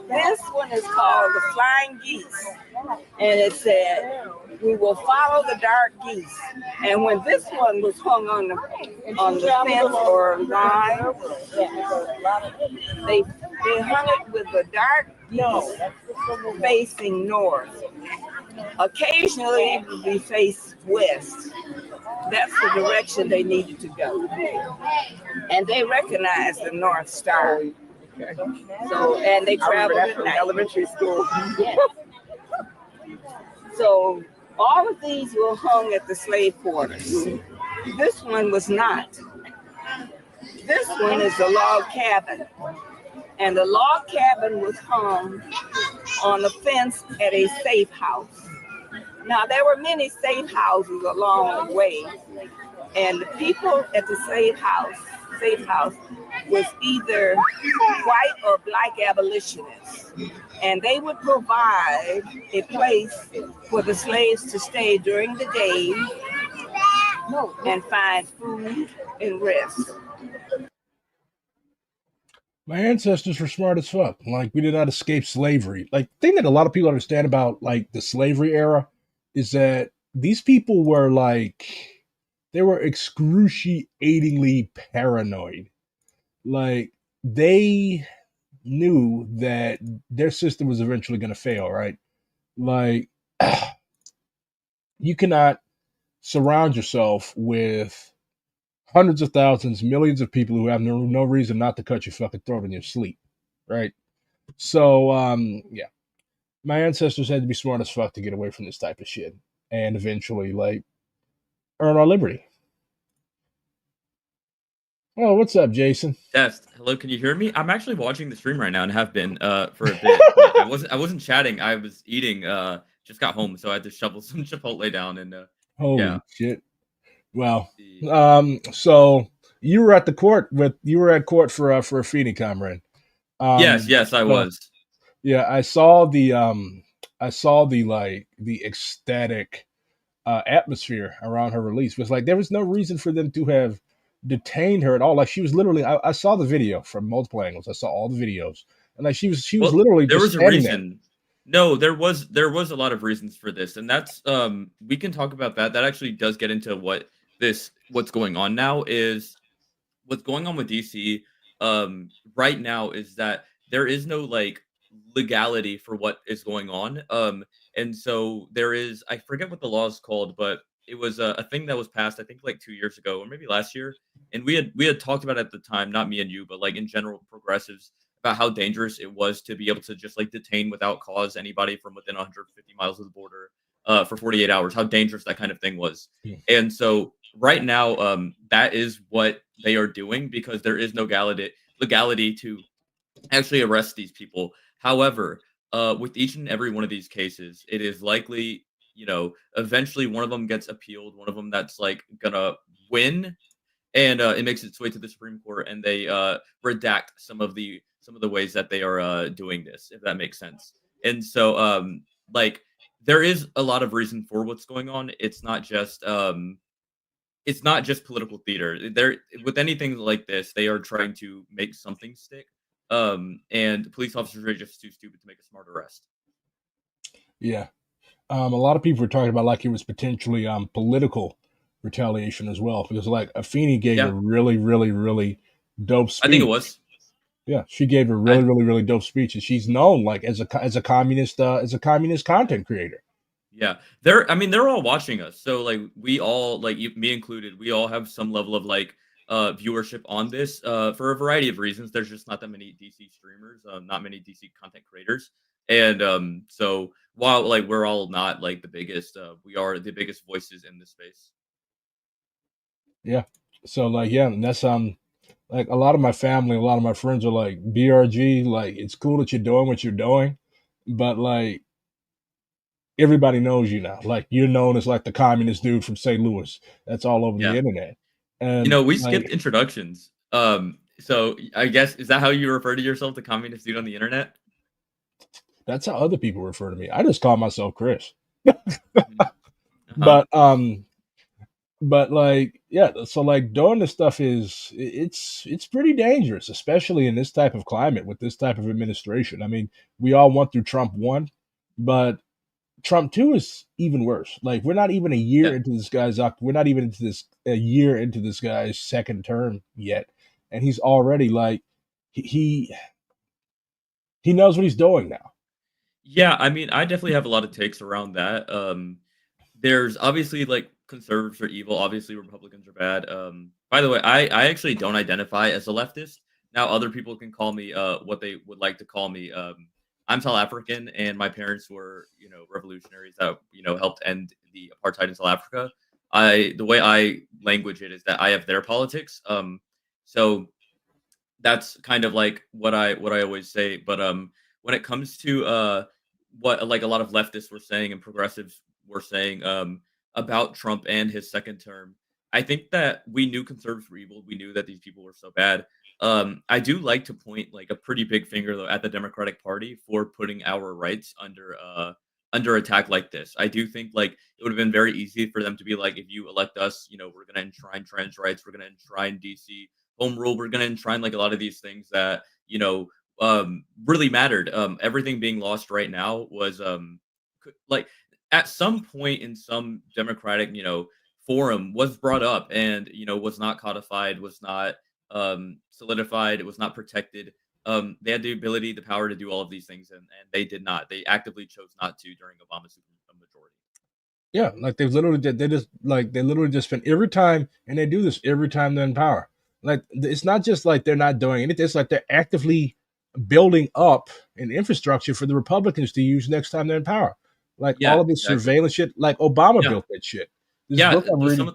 Speaker 9: This one is called the Flying Geese, and it said, we will follow the dark geese. And when this one was hung on the fence or line, they hung it with the dark geese facing north. Occasionally it would be faced west. That's the direction they needed to go. And they recognized the North Star. So, and they traveled at night. Elementary school. So all of these were hung at the slave quarters. This one was not. This one is a log cabin. And the log cabin was hung on the fence at a safe house. Now, there were many safe houses along the way, and the people at the safe house was either white or black abolitionists, and they would provide a place for the slaves to stay during the day and find food and rest.
Speaker 1: My ancestors were smart as fuck. Like, we did not escape slavery. Like, the thing that a lot of people understand about, like, the slavery era is that these people were, like, they were excruciatingly paranoid. Like, they knew that their system was eventually going to fail, right? Like, you cannot surround yourself with hundreds of thousands, millions of people who have no reason not to cut your fucking throat in your sleep, right? So, yeah, my ancestors had to be smart as fuck to get away from this type of shit and eventually, like, earn our liberty. Oh, what's up, Jason?
Speaker 19: Test. Hello, can you hear me? I'm actually watching the stream right now and have been for a bit. But I wasn't chatting. I was eating. Just got home, so I had to shovel some Chipotle down and
Speaker 1: holy shit. Well, so you were at court for a Feeney, comrade.
Speaker 19: Yes, I was.
Speaker 1: Yeah, I saw the ecstatic atmosphere around her release. It was like there was no reason for them to have detained her at all. Like, she was literally, I saw the video from multiple angles. I saw all the videos, and like she was literally.
Speaker 19: There
Speaker 1: just
Speaker 19: was a reason. There. No, there was a lot of reasons for this, and that's we can talk about that. That actually does get into what's going on now. Is what's going on with DC right now is that there is no like legality for what is going on. And so there is, I forget what the law is called, but it was a thing that was passed, I think like 2 years ago or maybe last year. And we had talked about it at the time, not me and you, but like in general progressives, about how dangerous it was to be able to just like detain without cause anybody from within 150 miles of the border for 48 hours, how dangerous that kind of thing was. And so right now, that is what they are doing because there is no legality to actually arrest these people. However, with each and every one of these cases, it is likely, eventually one of them gets appealed, one of them that's like gonna win, and it makes its way to the Supreme Court, and they redact some of the ways that they are doing this, if that makes sense. And so, like, there is a lot of reason for what's going on. It's not just political theater. There, with anything like this, they are trying to make something stick. And police officers are just too stupid to make a smart arrest.
Speaker 1: Yeah. A lot of people were talking about like it was potentially political retaliation as well, because like Afeni gave a
Speaker 19: Yeah.
Speaker 1: really, really, really dope
Speaker 19: I think it
Speaker 1: speech.
Speaker 19: was.
Speaker 1: Yeah, she gave a really, really, really dope speech, and she's known like as a communist content creator.
Speaker 19: Yeah, I mean, they're all watching us. So like, we all like me included. We all have some level of like viewership on this for a variety of reasons. There's just not that many DC streamers, not many DC content creators, and so while like we're all not like the biggest, we are the biggest voices in this space.
Speaker 1: Yeah. So like yeah, and that's like a lot of my family, a lot of my friends are like BRG, like it's cool that you're doing what you're doing, but like everybody knows you now. Like you're known as like the communist dude from St. Louis. That's all over the
Speaker 19: Yeah.
Speaker 1: internet.
Speaker 19: You
Speaker 1: And
Speaker 19: know, we
Speaker 1: like
Speaker 19: skipped introductions. So I guess is that how you refer to yourself, the communist dude on the internet?
Speaker 1: that's how other people refer to me. I just call myself Chris.
Speaker 19: Uh-huh.
Speaker 1: But like yeah, so like doing this stuff it's pretty dangerous, especially in this type of climate with this type of administration. I mean, we all went through Trump 1, but Trump 2 is even worse. Like we're not even a year
Speaker 19: Yeah.
Speaker 1: into this guy's we're not even into this a year into this guy's second term yet, and he's already like he he knows what he's doing now.
Speaker 19: Yeah, I mean, I definitely have a lot of takes around that. There's obviously like conservatives are evil. Obviously, Republicans are bad. By the way, I actually don't identify as a leftist. Now, other people can call me what they would like to call me. I'm South African, and my parents were revolutionaries that helped end the apartheid in South Africa. The way I language it is that I have their politics. So that's kind of like what I always say. But when it comes to what like a lot of leftists were saying and progressives were saying about Trump and his second term, I think that we knew conservatives were evil. We knew that these people were so bad. I do like to point like a pretty big finger though at the Democratic Party for putting our rights under attack like this. I do think like it would have been very easy for them to be like, if you elect us, we're going to enshrine trans rights, we're going to enshrine DC home rule, we're going to enshrine like a lot of these things that really mattered. Everything being lost right now was like at some point in some democratic forum was brought up and was not codified, was not solidified, it was not protected. They had the ability, the power to do all of these things, and they did not. They actively chose not to during Obama's majority.
Speaker 1: Yeah, like they literally just spend every time, and they do this every time they're in power. Like it's not just like they're not doing anything; it's like they're actively building up an infrastructure for the Republicans to use next time they're in power. Like all
Speaker 19: Yeah,
Speaker 1: of this
Speaker 19: exactly.
Speaker 1: surveillance shit, like Obama
Speaker 19: Yeah.
Speaker 1: built that shit. This
Speaker 19: Yeah,
Speaker 1: book I'm reading,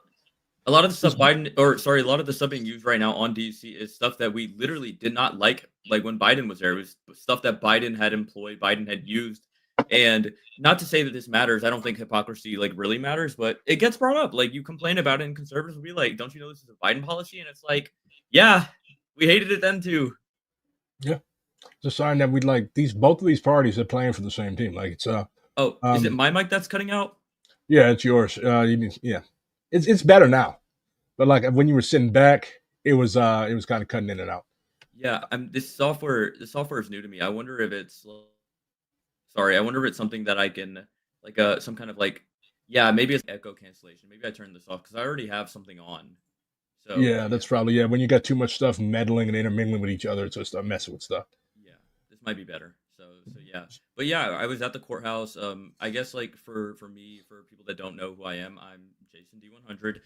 Speaker 19: a lot of the stuff Biden, or sorry, a lot of the stuff being used right now on DC is stuff that we literally did not like when Biden was there. It was stuff that Biden had employed, Biden had used. And not to say that this matters, I don't think hypocrisy like really matters, but it gets brought up. Like you complain about it, and conservatives will be like, "Don't you know this is a Biden policy?" And it's like, yeah, we hated it then too.
Speaker 1: yeah, it's a sign that we like these. Both of these parties are playing for the same team. Like it's
Speaker 19: Oh, is it my mic that's cutting out?
Speaker 1: yeah, it's yours. Yeah, it's better now, but like when you were sitting back, it was kind of cutting in and out.
Speaker 19: Yeah, this software. The software is new to me. I wonder if it's sorry. I wonder if it's something that I can like some kind of like yeah, maybe it's echo cancellation. Maybe I turn this off because I already have something on. So
Speaker 1: Yeah, that's probably when you got too much stuff meddling and intermingling with each other, so start messing with stuff.
Speaker 19: yeah, this might be better. So yeah, but yeah, I was at the courthouse. I guess like for me, for people that don't know who I am, I'm JasonD100.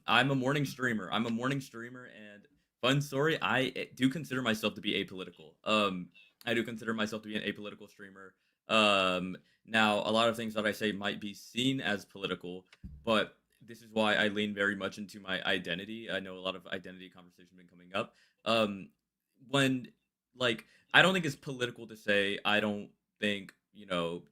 Speaker 19: I'm a morning streamer. And fun story, I do consider myself to be apolitical. I do consider myself to be an apolitical streamer. Now a lot of things that I say might be seen as political, but this is why I lean very much into my identity. I know a lot of identity conversation been coming up. When like I don't think it's political to say I don't think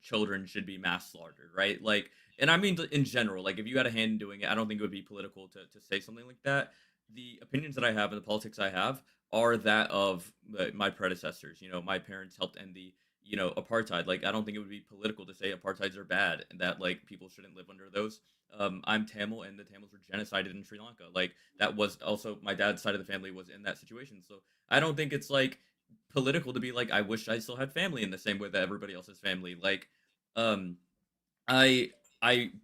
Speaker 19: children should be mass slaughtered, right? Like, and I mean in general, like if you had a hand in doing it, I don't think it would be political to say something like that. The opinions that I have and the politics I have are that of my predecessors. My parents helped end the apartheid. Like I don't think it would be political to say apartheids are bad and that like people shouldn't live under those. I'm Tamil, and the Tamils were genocided in Sri Lanka. Like that was also my dad's side of the family was in that situation. So I don't think it's like political to be like I wish I still had family in the same way that everybody else has family. Like, I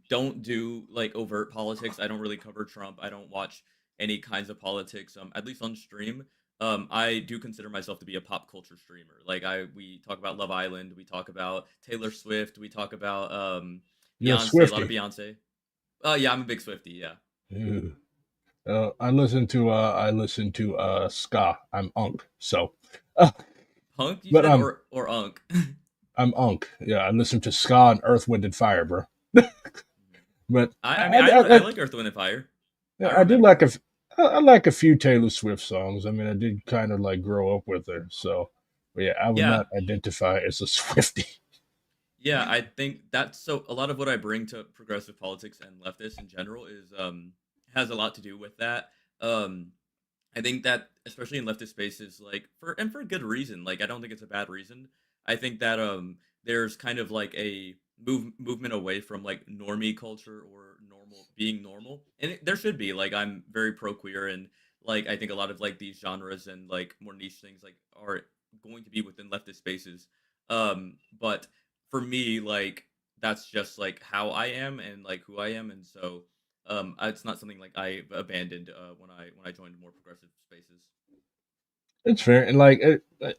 Speaker 19: don't do like overt politics. I don't really cover Trump. I don't watch any kinds of politics. At least on stream. I do consider myself to be a pop culture streamer. Like we talk about Love Island. We talk about Taylor Swift. We talk about
Speaker 1: You're a
Speaker 19: Beyonce. A lot of
Speaker 1: Swiftie.
Speaker 19: Beyonce. Yeah, I'm a big Swiftie. Yeah.
Speaker 1: Ew. I listen to ska. I'm unk. So,
Speaker 19: Punk, you
Speaker 1: but
Speaker 19: said, or unk?
Speaker 1: I'm unk. Yeah, I listen to ska and Earth, Wind and Fire, bro. But
Speaker 19: I mean, I like Earth, Wind and Fire.
Speaker 1: I do like I like a few Taylor Swift songs. I mean, I did kind of like grow up with her, so but yeah, I would
Speaker 19: Yeah.
Speaker 1: not identify as a Swiftie.
Speaker 19: Yeah, I think that's so a lot of what I bring to progressive politics and leftists in general is has a lot to do with that. I think that especially in leftist spaces, like for good reason. Like I don't think it's a bad reason. I think that there's kind of like a movement away from like normie culture or being normal, and there should be. Like I'm very pro queer, and like I think a lot of like these genres and like more niche things like are going to be within leftist spaces. But for me, like that's just like how I am and like who I am, and so it's not something like I abandoned when I joined more progressive spaces.
Speaker 1: It's fair, and like,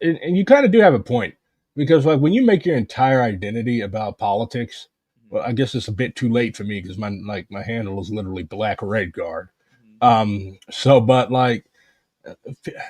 Speaker 1: and you kind of do have a point because like when you make your entire identity about politics, well, I guess it's a bit too late for me because my handle is literally Black Red Guard. So, but like,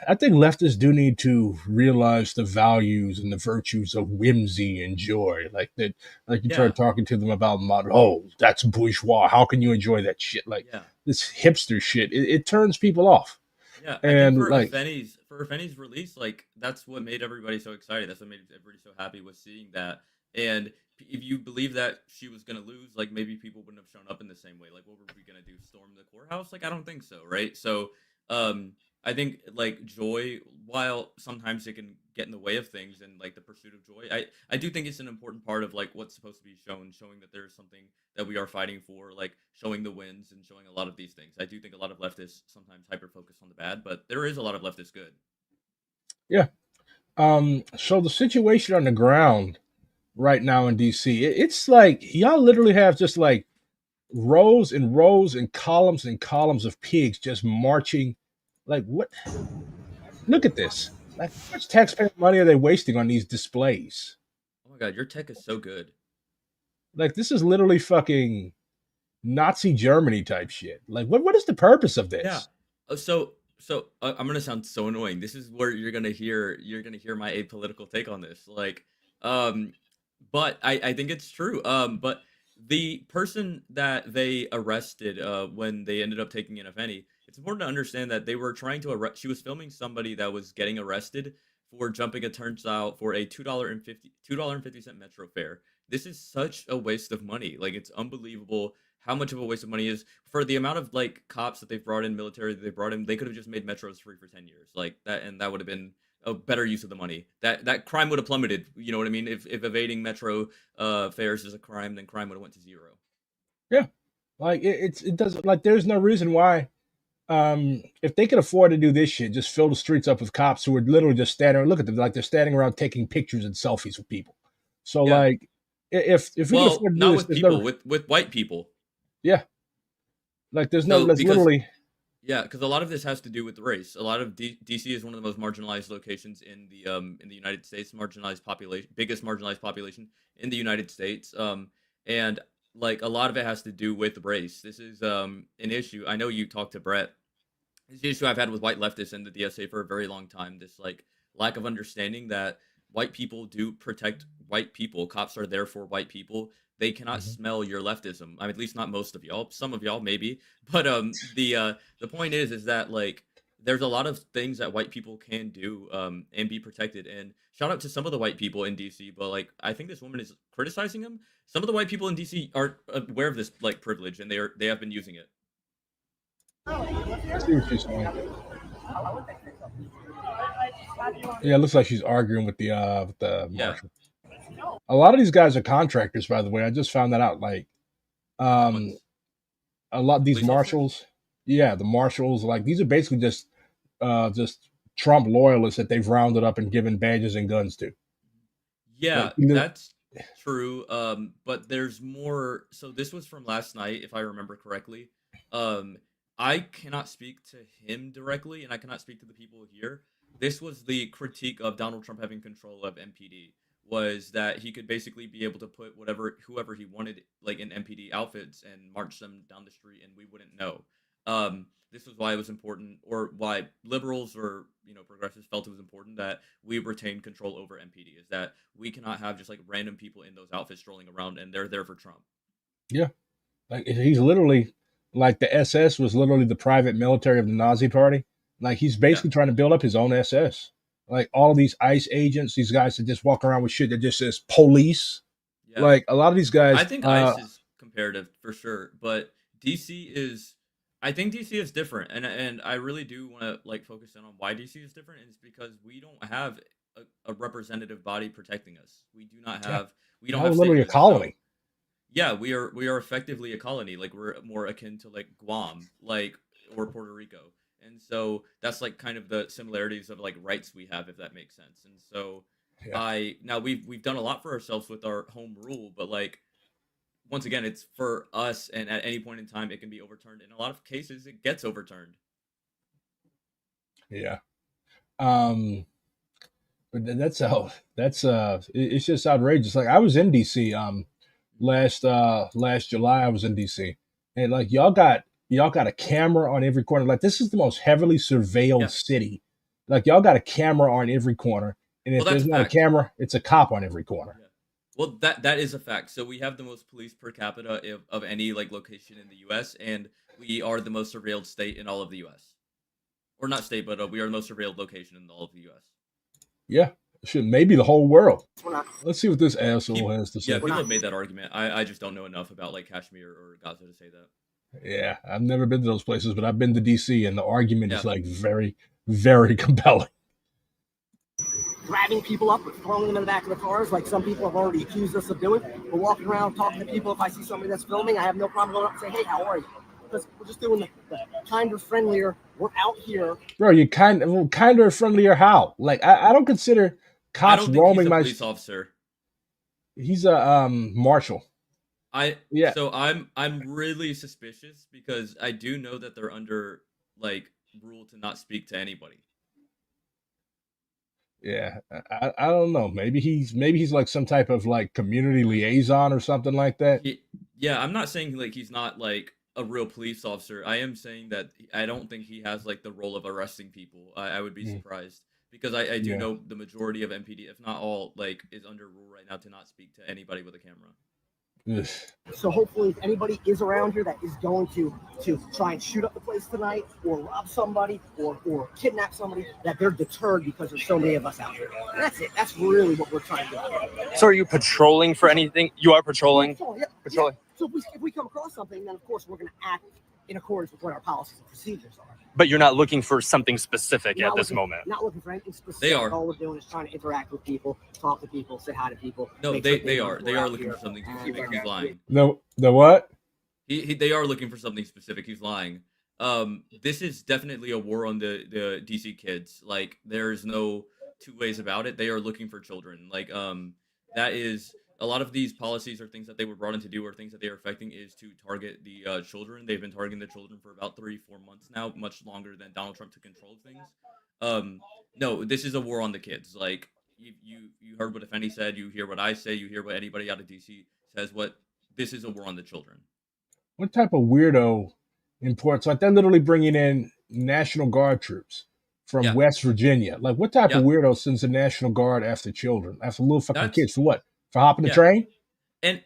Speaker 1: I think leftists do need to realize the values and the virtues of whimsy and joy. Like that, like you try
Speaker 19: Yeah.
Speaker 1: talking to them about modern. Oh, that's bourgeois. How can you enjoy that shit? Like
Speaker 19: Yeah.
Speaker 1: this hipster shit. It turns people off.
Speaker 19: Yeah, I think
Speaker 1: And
Speaker 19: for
Speaker 1: like,
Speaker 19: Afeni's release, like that's what made everybody so excited. That's what made everybody so happy was seeing that. And if you believe that she was gonna lose, like maybe people wouldn't have shown up in the same way. Like, what were we gonna do? Storm the courthouse? Like, I don't think so, right? So, I think like joy, while sometimes it can get in the way of things and like the pursuit of joy, I do think it's an important part of like what's supposed to be shown, showing that there's something that we are fighting for, like showing the wins and showing a lot of these things. I do think a lot of leftists sometimes hyper focus on the bad, but there is a lot of leftists good.
Speaker 1: yeah. So the situation on the ground right now in DC, it's like y'all literally have just like rows and rows and columns of pigs just marching. Like what? Look at this. Like how much taxpayer money are they wasting on these displays?
Speaker 19: Oh my god, your tech is so good.
Speaker 1: Like this is literally fucking Nazi Germany type shit. Like what is the purpose of
Speaker 19: Yeah.
Speaker 1: this?
Speaker 19: I'm gonna sound so annoying. This is where you're gonna hear my apolitical take on this. Like, but I think it's true. But the person that they arrested when they ended up taking in Afeni, it's important to understand that they were trying to arrest. She was filming somebody that was getting arrested for jumping a turnstile for a $2.50 metro fare. This is such a waste of money. Like it's unbelievable how much of a waste of money is for the amount of like cops that they've brought in, military that they brought in. They could have just made metros free for 10 years, like that, and that would have been a better use of the money. That crime would have plummeted. You know what I mean? If evading metro fares is a crime, then crime would have went to zero.
Speaker 1: Yeah. Like it doesn't like there's no reason why if they could afford to do this shit, just fill the streets up with cops who are literally just standing look at them like they're standing around taking pictures and selfies with people. So
Speaker 19: Yeah.
Speaker 1: like if we could
Speaker 19: Well,
Speaker 1: afford to do
Speaker 19: not
Speaker 1: this,
Speaker 19: with
Speaker 1: there's
Speaker 19: people,
Speaker 1: no
Speaker 19: with white people.
Speaker 1: yeah. Like there's
Speaker 19: So
Speaker 1: that's
Speaker 19: because
Speaker 1: literally
Speaker 19: yeah, because a lot of this has to do with race. A lot of DC is one of the most marginalized locations in the United States, marginalized population, biggest marginalized population in the United States. And like a lot of it has to do with race. This is an issue. I know you talked to Brett. This issue I've had with white leftists in the DSA for a very long time. This like lack of understanding that white people do protect white people. Cops are there for white people. They cannot smell your leftism. I mean, at least not most of y'all. Some of y'all maybe, but the point is that like there's a lot of things that white people can do and be protected. And shout out to some of the white people in DC, but like I think this woman is criticizing them. Some of the white people in DC aren't aware of this like privilege, and they have been using it.
Speaker 1: I see what she's saying. Yeah, it looks like she's arguing with the
Speaker 19: Yeah.
Speaker 1: marshal. A lot of these guys are contractors, by the way. I just found that out. Like a lot of these
Speaker 19: Police officers?
Speaker 1: marshals, yeah, the marshals, like these are basically just Trump loyalists that they've rounded up and given badges and guns to.
Speaker 19: Yeah,
Speaker 1: Like, you know-
Speaker 19: that's True. But there's more. So this was from last night, if I remember correctly. I cannot speak to him directly, and I cannot speak to the people here. This was the critique of Donald Trump having control of MPD. Was that he could basically be able to put whoever he wanted, like in MPD outfits, and march them down the street, and we wouldn't know. This was why it was important, or why liberals or progressives felt it was important that we retain control over MPD. Is that we cannot have just like random people in those outfits strolling around, and they're there for Trump.
Speaker 1: Yeah, like he's literally like the SS was literally the private military of the Nazi Party. Like he's basically trying to build up his own SS. Like all of these ICE agents, these guys that just walk around with shit that just says police.
Speaker 19: Yeah.
Speaker 1: Like a lot of these guys.
Speaker 19: I think ICE is comparative for sure, but DC is. I think DC is different, and I really do want to like focus in on why DC is different. And it's because we don't have a representative body protecting us. We do not have. We don't have
Speaker 1: literally a
Speaker 19: statements.
Speaker 1: colony.
Speaker 19: Yeah, we are effectively a colony. Like we're more akin to like Guam, or Puerto Rico. And so that's like kind of the similarities of like rights we have, if that makes sense. And so now we've done a lot for ourselves with our home rule, but like once again, it's for us, and at any point in time it can be overturned. In a lot of cases it gets overturned.
Speaker 1: Yeah. But it's just outrageous. Like I was in DC last July. I was in DC, and like y'all got a camera on every corner. Like this is the most heavily surveilled city. Like y'all got a camera on every corner, and if there's not a camera, it's a cop on every corner.
Speaker 19: Yeah. Well, that is a fact. So we have the most police per capita of any like location in the U.S., and we are the most surveilled state in all of the U.S. Or not state, but we are the most surveilled location in all of the U.S.
Speaker 1: Yeah, should maybe the whole world. Let's see what this asshole has to say.
Speaker 19: Yeah, people have made that argument. I just don't know enough about like Kashmir or Gaza to say that.
Speaker 1: Yeah, I've never been to those places, but I've been to DC, and the argument is like very, very compelling.
Speaker 2: Grabbing people up or throwing them in the back of the cars, like some people have already accused us of doing. We're walking around talking to people. If I see somebody that's filming, I have no problem going up and saying, "Hey, how are you?" Because we're just doing the kinder, friendlier. We're out here.
Speaker 1: Bro, you kinder, friendlier how? Like I don't consider cops roaming my
Speaker 19: police officer.
Speaker 1: He's a marshal.
Speaker 19: So I'm really suspicious because I do know that they're under like rule to not speak to anybody.
Speaker 1: Yeah, I don't know. Maybe he's like some type of like community liaison or something like that.
Speaker 19: Yeah, I'm not saying like he's not like a real police officer. I am saying that I don't think he has like the role of arresting people. I would be surprised because I do know the majority of MPD, if not all, like is under rule right now to not speak to anybody with a camera.
Speaker 2: So hopefully, if anybody is around here that is going to try and shoot up the place tonight, or rob somebody, or kidnap somebody, that they're deterred because there's so many of us out here. And that's it. That's really what we're trying to do.
Speaker 22: So, are you patrolling for anything? You are patrolling.
Speaker 2: Yeah.
Speaker 22: Patrolling.
Speaker 2: Yeah. So if we come across something, then of course we're going to act in accordance with what our policies and procedures are.
Speaker 22: But you're not looking for something specific at this moment.
Speaker 2: Not looking for anything specific.
Speaker 19: They are.
Speaker 2: All we're doing is trying to interact with people, talk to people, say hi to people.
Speaker 19: No, they are looking for something specific. He's lying.
Speaker 1: No, the what?
Speaker 19: They are looking for something specific. He's lying. This is definitely a war on the DC kids. Like, there's no two ways about it. They are looking for children. Like, that is a lot of these policies or things that they were brought in to do or things that they are affecting is to target the children. They've been targeting the children for about 3-4 months now, much longer than Donald Trump took control of things. No, this is a war on the kids. Like, you heard what Effendi said. You hear what I say. You hear what anybody out of DC says. This is a war on the children.
Speaker 1: What type of weirdo imports, like they're literally bringing in National Guard troops from West Virginia. Like, what type of weirdo sends the National Guard after children, after little fucking kids? For what? For hopping the train?
Speaker 19: And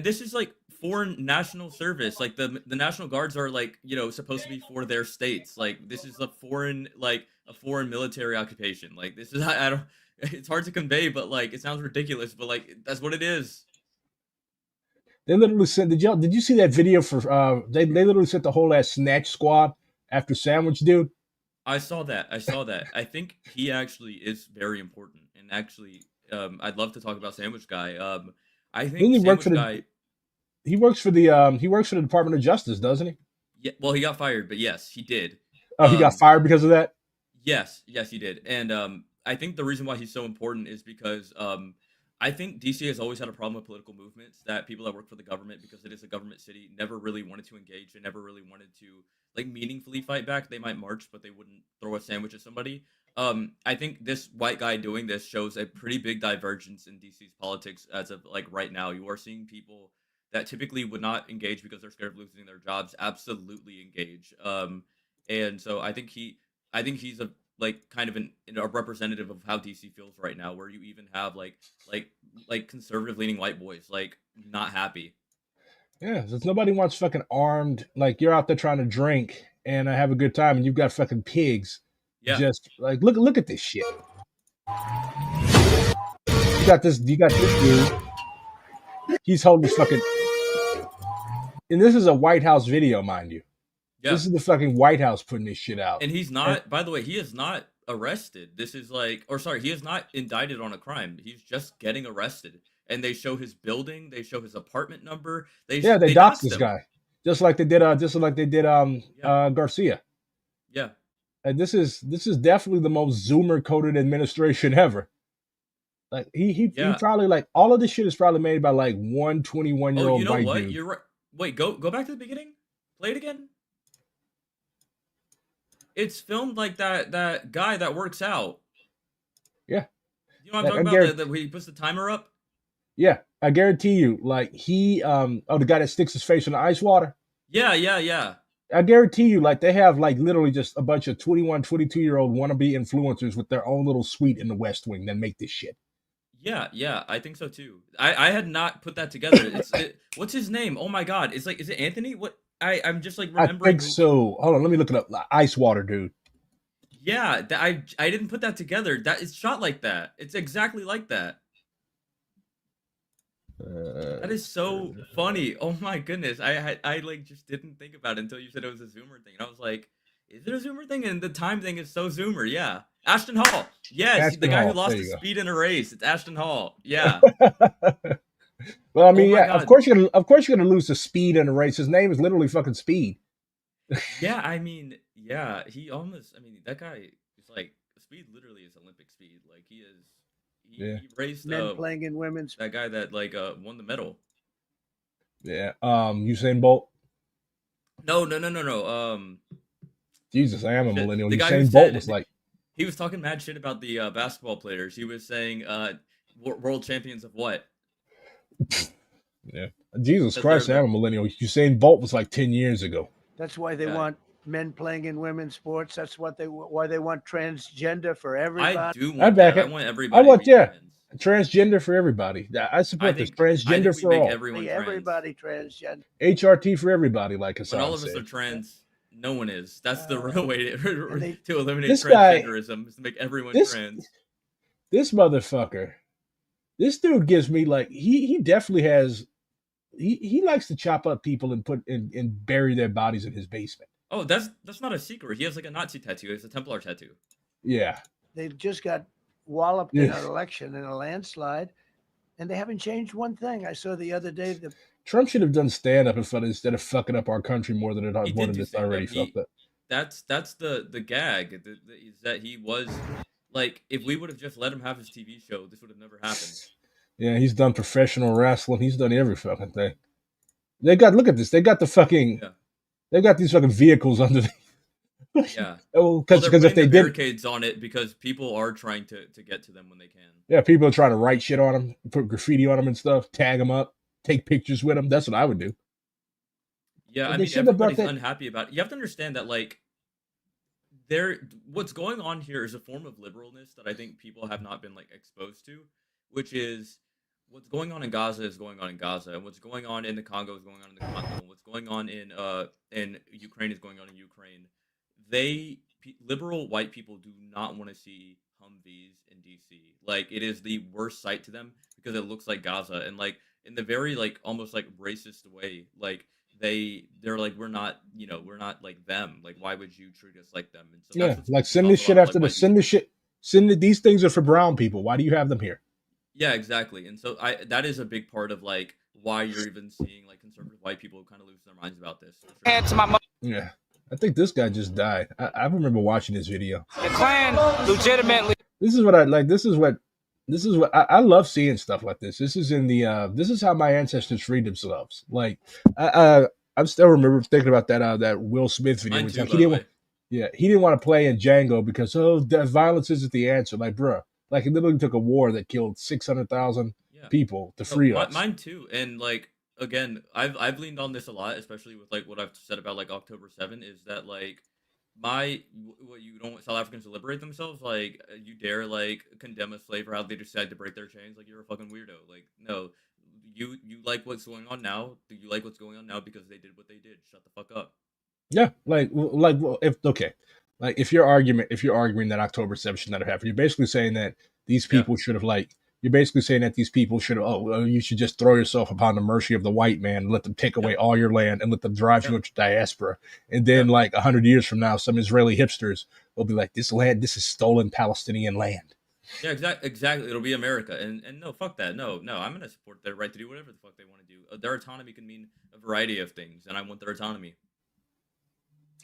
Speaker 19: this is like foreign national service. Like the National Guards are like, supposed to be for their states. Like, this is a foreign military occupation. Like, this is, I don't, it's hard to convey, but like, it sounds ridiculous, but like, that's what it is.
Speaker 1: They literally sent, did you see that video for, they literally sent the whole ass snatch squad after Sandwich Dude?
Speaker 19: I saw that. I think he actually is very important, and actually, I'd love to talk about Sandwich Guy. I think
Speaker 1: he
Speaker 19: Sandwich Guy.
Speaker 1: He works for the Department of Justice, doesn't he?
Speaker 19: Yeah. Well, he got fired, but yes, he did.
Speaker 1: Oh, he got fired because of that?
Speaker 19: Yes, he did. And I think the reason why he's so important is because I think DC has always had a problem with political movements, that people that work for the government, because it is a government city, never really wanted to engage. They never really wanted to like meaningfully fight back. They might march, but they wouldn't throw a sandwich at somebody. I think this white guy doing this shows a pretty big divergence in DC's politics as of like right now. You are seeing people that typically would not engage because they're scared of losing their jobs absolutely engage. And so I think he's a like kind of a representative of how DC feels right now, where you even have like conservative leaning white boys like not happy.
Speaker 1: Yeah, since nobody wants fucking armed. Like you're out there trying to drink and have a good time, and you've got fucking pigs.
Speaker 19: Yeah.
Speaker 1: Just like look at this shit. You got this dude. He's holding this fucking. And this is a White House video, mind you.
Speaker 19: Yeah.
Speaker 1: This is the fucking White House putting this shit out.
Speaker 19: And he's not, by the way, he is not arrested. This is like, or sorry, he is not indicted on a crime. He's just getting arrested. And they show his building, they show his apartment number. They
Speaker 1: doxed this guy. Just like they did Garcia.
Speaker 19: Yeah.
Speaker 1: And this is definitely the most Zoomer coded administration ever. Like he probably like all of this shit is probably made by like 21-year-old
Speaker 19: you know
Speaker 1: white
Speaker 19: what?
Speaker 1: dude.
Speaker 19: You're right. Wait, go back to the beginning. Play it again. It's filmed like that guy that works out.
Speaker 1: Yeah.
Speaker 19: You know what I'm talking about? That he puts the timer up?
Speaker 1: Yeah, I guarantee you, like he the guy that sticks his face in the ice water.
Speaker 19: Yeah.
Speaker 1: I guarantee you, like they have like literally just a bunch of 21, 22-year-old wannabe influencers with their own little suite in the West Wing that make this shit.
Speaker 19: Yeah, I think so too. I had not put that together. What's his name? Oh my god. Is it Anthony? What I'm just like remembering.
Speaker 1: I think so. Hold on, let me look it up. Ice water dude.
Speaker 19: Yeah, I didn't put that together. That is shot like that. It's exactly like that. That is so funny. Oh my goodness. I like just didn't think about it until you said it was a Zoomer thing. And I was like, is it a Zoomer thing? And the time thing is so Zoomer. Yeah. Ashton Hall. Yes,
Speaker 1: Ashton
Speaker 19: the guy
Speaker 1: Hall.
Speaker 19: who lost
Speaker 1: There
Speaker 19: the
Speaker 1: you go.
Speaker 19: speed in a race. It's Ashton Hall. Yeah.
Speaker 1: Well, I mean,
Speaker 19: Oh my
Speaker 1: yeah, of
Speaker 19: God.
Speaker 1: course you're gonna lose the speed in a race. His name is literally fucking Speed.
Speaker 19: Yeah, I mean, yeah, that guy is like, speed literally is Olympic speed. Like he
Speaker 1: Yeah.
Speaker 19: raced
Speaker 4: Men playing in women's.
Speaker 19: that guy that like won the medal.
Speaker 1: Yeah. Usain Bolt.
Speaker 19: No.
Speaker 1: Jesus, I am a
Speaker 19: Shit.
Speaker 1: millennial.
Speaker 19: The guy who
Speaker 1: Usain Bolt
Speaker 19: said-
Speaker 1: was like,
Speaker 19: He was talking mad shit about the basketball players. He was saying world champions of what?
Speaker 1: yeah. Jesus
Speaker 19: That
Speaker 1: Christ, I
Speaker 19: they're-
Speaker 1: am a millennial. Usain Bolt was like 10 years ago.
Speaker 4: That's why they
Speaker 19: Yeah.
Speaker 4: want men playing in women's sports. That's why they want transgender for everybody.
Speaker 19: I do want
Speaker 1: I back
Speaker 19: that.
Speaker 1: it.
Speaker 19: I want everybody.
Speaker 1: I want,
Speaker 19: to be
Speaker 1: yeah.
Speaker 19: trans.
Speaker 1: Transgender for everybody. I support this. Transgender
Speaker 19: we
Speaker 1: for
Speaker 19: make
Speaker 1: all.
Speaker 19: everyone trans.
Speaker 4: Everybody transgender.
Speaker 1: HRT for everybody, like
Speaker 19: When
Speaker 1: Hassan
Speaker 19: all of us
Speaker 1: said.
Speaker 19: are trans, no one is. That's the real way to eliminate
Speaker 1: This guy-
Speaker 19: transgenderism, is to make everyone
Speaker 1: this-
Speaker 19: trans.
Speaker 1: This motherfucker, this dude gives me like he definitely has. He likes to chop up people and put and bury their bodies in his basement.
Speaker 19: Oh, that's not a secret. He has like a Nazi tattoo. He has a Templar tattoo.
Speaker 1: Yeah.
Speaker 4: They've just got walloped in
Speaker 1: Yeah.
Speaker 4: an election in a landslide, and they haven't changed one thing. I saw the other day the
Speaker 1: Trump should have done stand up instead of fucking up our country more than
Speaker 19: He
Speaker 1: it
Speaker 19: did
Speaker 1: wanted
Speaker 19: do
Speaker 1: it's
Speaker 19: stand-up.
Speaker 1: already fucked up.
Speaker 19: That's the gag. Is that he was like, if we would have just let him have his TV show, this would have never happened.
Speaker 1: Yeah, he's done professional wrestling. He's done every fucking thing. Look at this. They got the fucking.
Speaker 19: Yeah.
Speaker 1: They got these fucking vehicles under the.
Speaker 19: Yeah.
Speaker 1: Oh,
Speaker 19: Well,
Speaker 1: because
Speaker 19: they're
Speaker 1: if they
Speaker 19: putting the
Speaker 1: did,
Speaker 19: barricades on it because people are trying to get to them when they can.
Speaker 1: yeah, people are trying to write shit on them, put graffiti on them and stuff, tag them up, take pictures with them. That's what I would do.
Speaker 19: Yeah,
Speaker 1: But
Speaker 19: I
Speaker 1: they
Speaker 19: mean,
Speaker 1: shouldn't have brought
Speaker 19: everybody's
Speaker 1: that-
Speaker 19: unhappy about it. You have to understand that, like, what's going on here is a form of liberalness that I think people have not been, like, exposed to, which is what's going on in Gaza is going on in Gaza, and what's going on in the Congo is going on in the Congo, and what's going on in Ukraine is going on in Ukraine. Liberal white people do not want to see Humvees in DC. Like, it is the worst sight to them because it looks like Gaza, and like in the very like almost like racist way, like they're like, we're not like them. Like, why would you treat us like them? And so
Speaker 1: Yeah,
Speaker 19: that's what's
Speaker 1: like
Speaker 19: pissing
Speaker 1: send
Speaker 19: off
Speaker 1: this
Speaker 19: a
Speaker 1: shit
Speaker 19: lot of,
Speaker 1: after
Speaker 19: like,
Speaker 1: the send this shit. These things are for brown people. Why do you have them here?
Speaker 19: Yeah, exactly. And so that is a big part of like why you're even seeing like conservative white people kind of lose their minds about this.
Speaker 1: Yeah, I think this guy just died. I remember watching this video.
Speaker 5: The Klan legitimately.
Speaker 1: This is what I like. This is what this is what I love seeing stuff like this. This is in the this is how my ancestors freed themselves. Like I still remember thinking about that Will Smith video.
Speaker 19: Mine
Speaker 1: He's
Speaker 19: too,
Speaker 1: like
Speaker 19: by the way.
Speaker 1: he didn't want to play in Django because violence isn't the answer. Like, bruh, like it literally took a war that killed 600,000
Speaker 19: Yeah.
Speaker 1: people to
Speaker 19: No,
Speaker 1: free us.
Speaker 19: mine too. And like again, I've leaned on this a lot, especially with like what I've said about like October 7 is that like what you don't want South Africans to liberate themselves, like you dare like condemn a slave for how they decide to break their chains, like you're a fucking weirdo. Like no, you like what's going on now. You like what's going on now because they did what they did. Shut the fuck up.
Speaker 1: Yeah, if okay, like if you're arguing that October 7th should not have happened, you're basically saying that these
Speaker 19: Yeah.
Speaker 1: people should have you're basically saying that these people should have well, you should just throw yourself upon the mercy of the white man and let them take away all your land and let them drive you into diaspora. And then like 100 years from now, some Israeli hipsters will be like, this is stolen Palestinian land.
Speaker 19: Yeah, exactly. It'll be America, and no, fuck that. No, I'm gonna support their right to do whatever the fuck they want to do. Their autonomy can mean a variety of things, and I want their autonomy.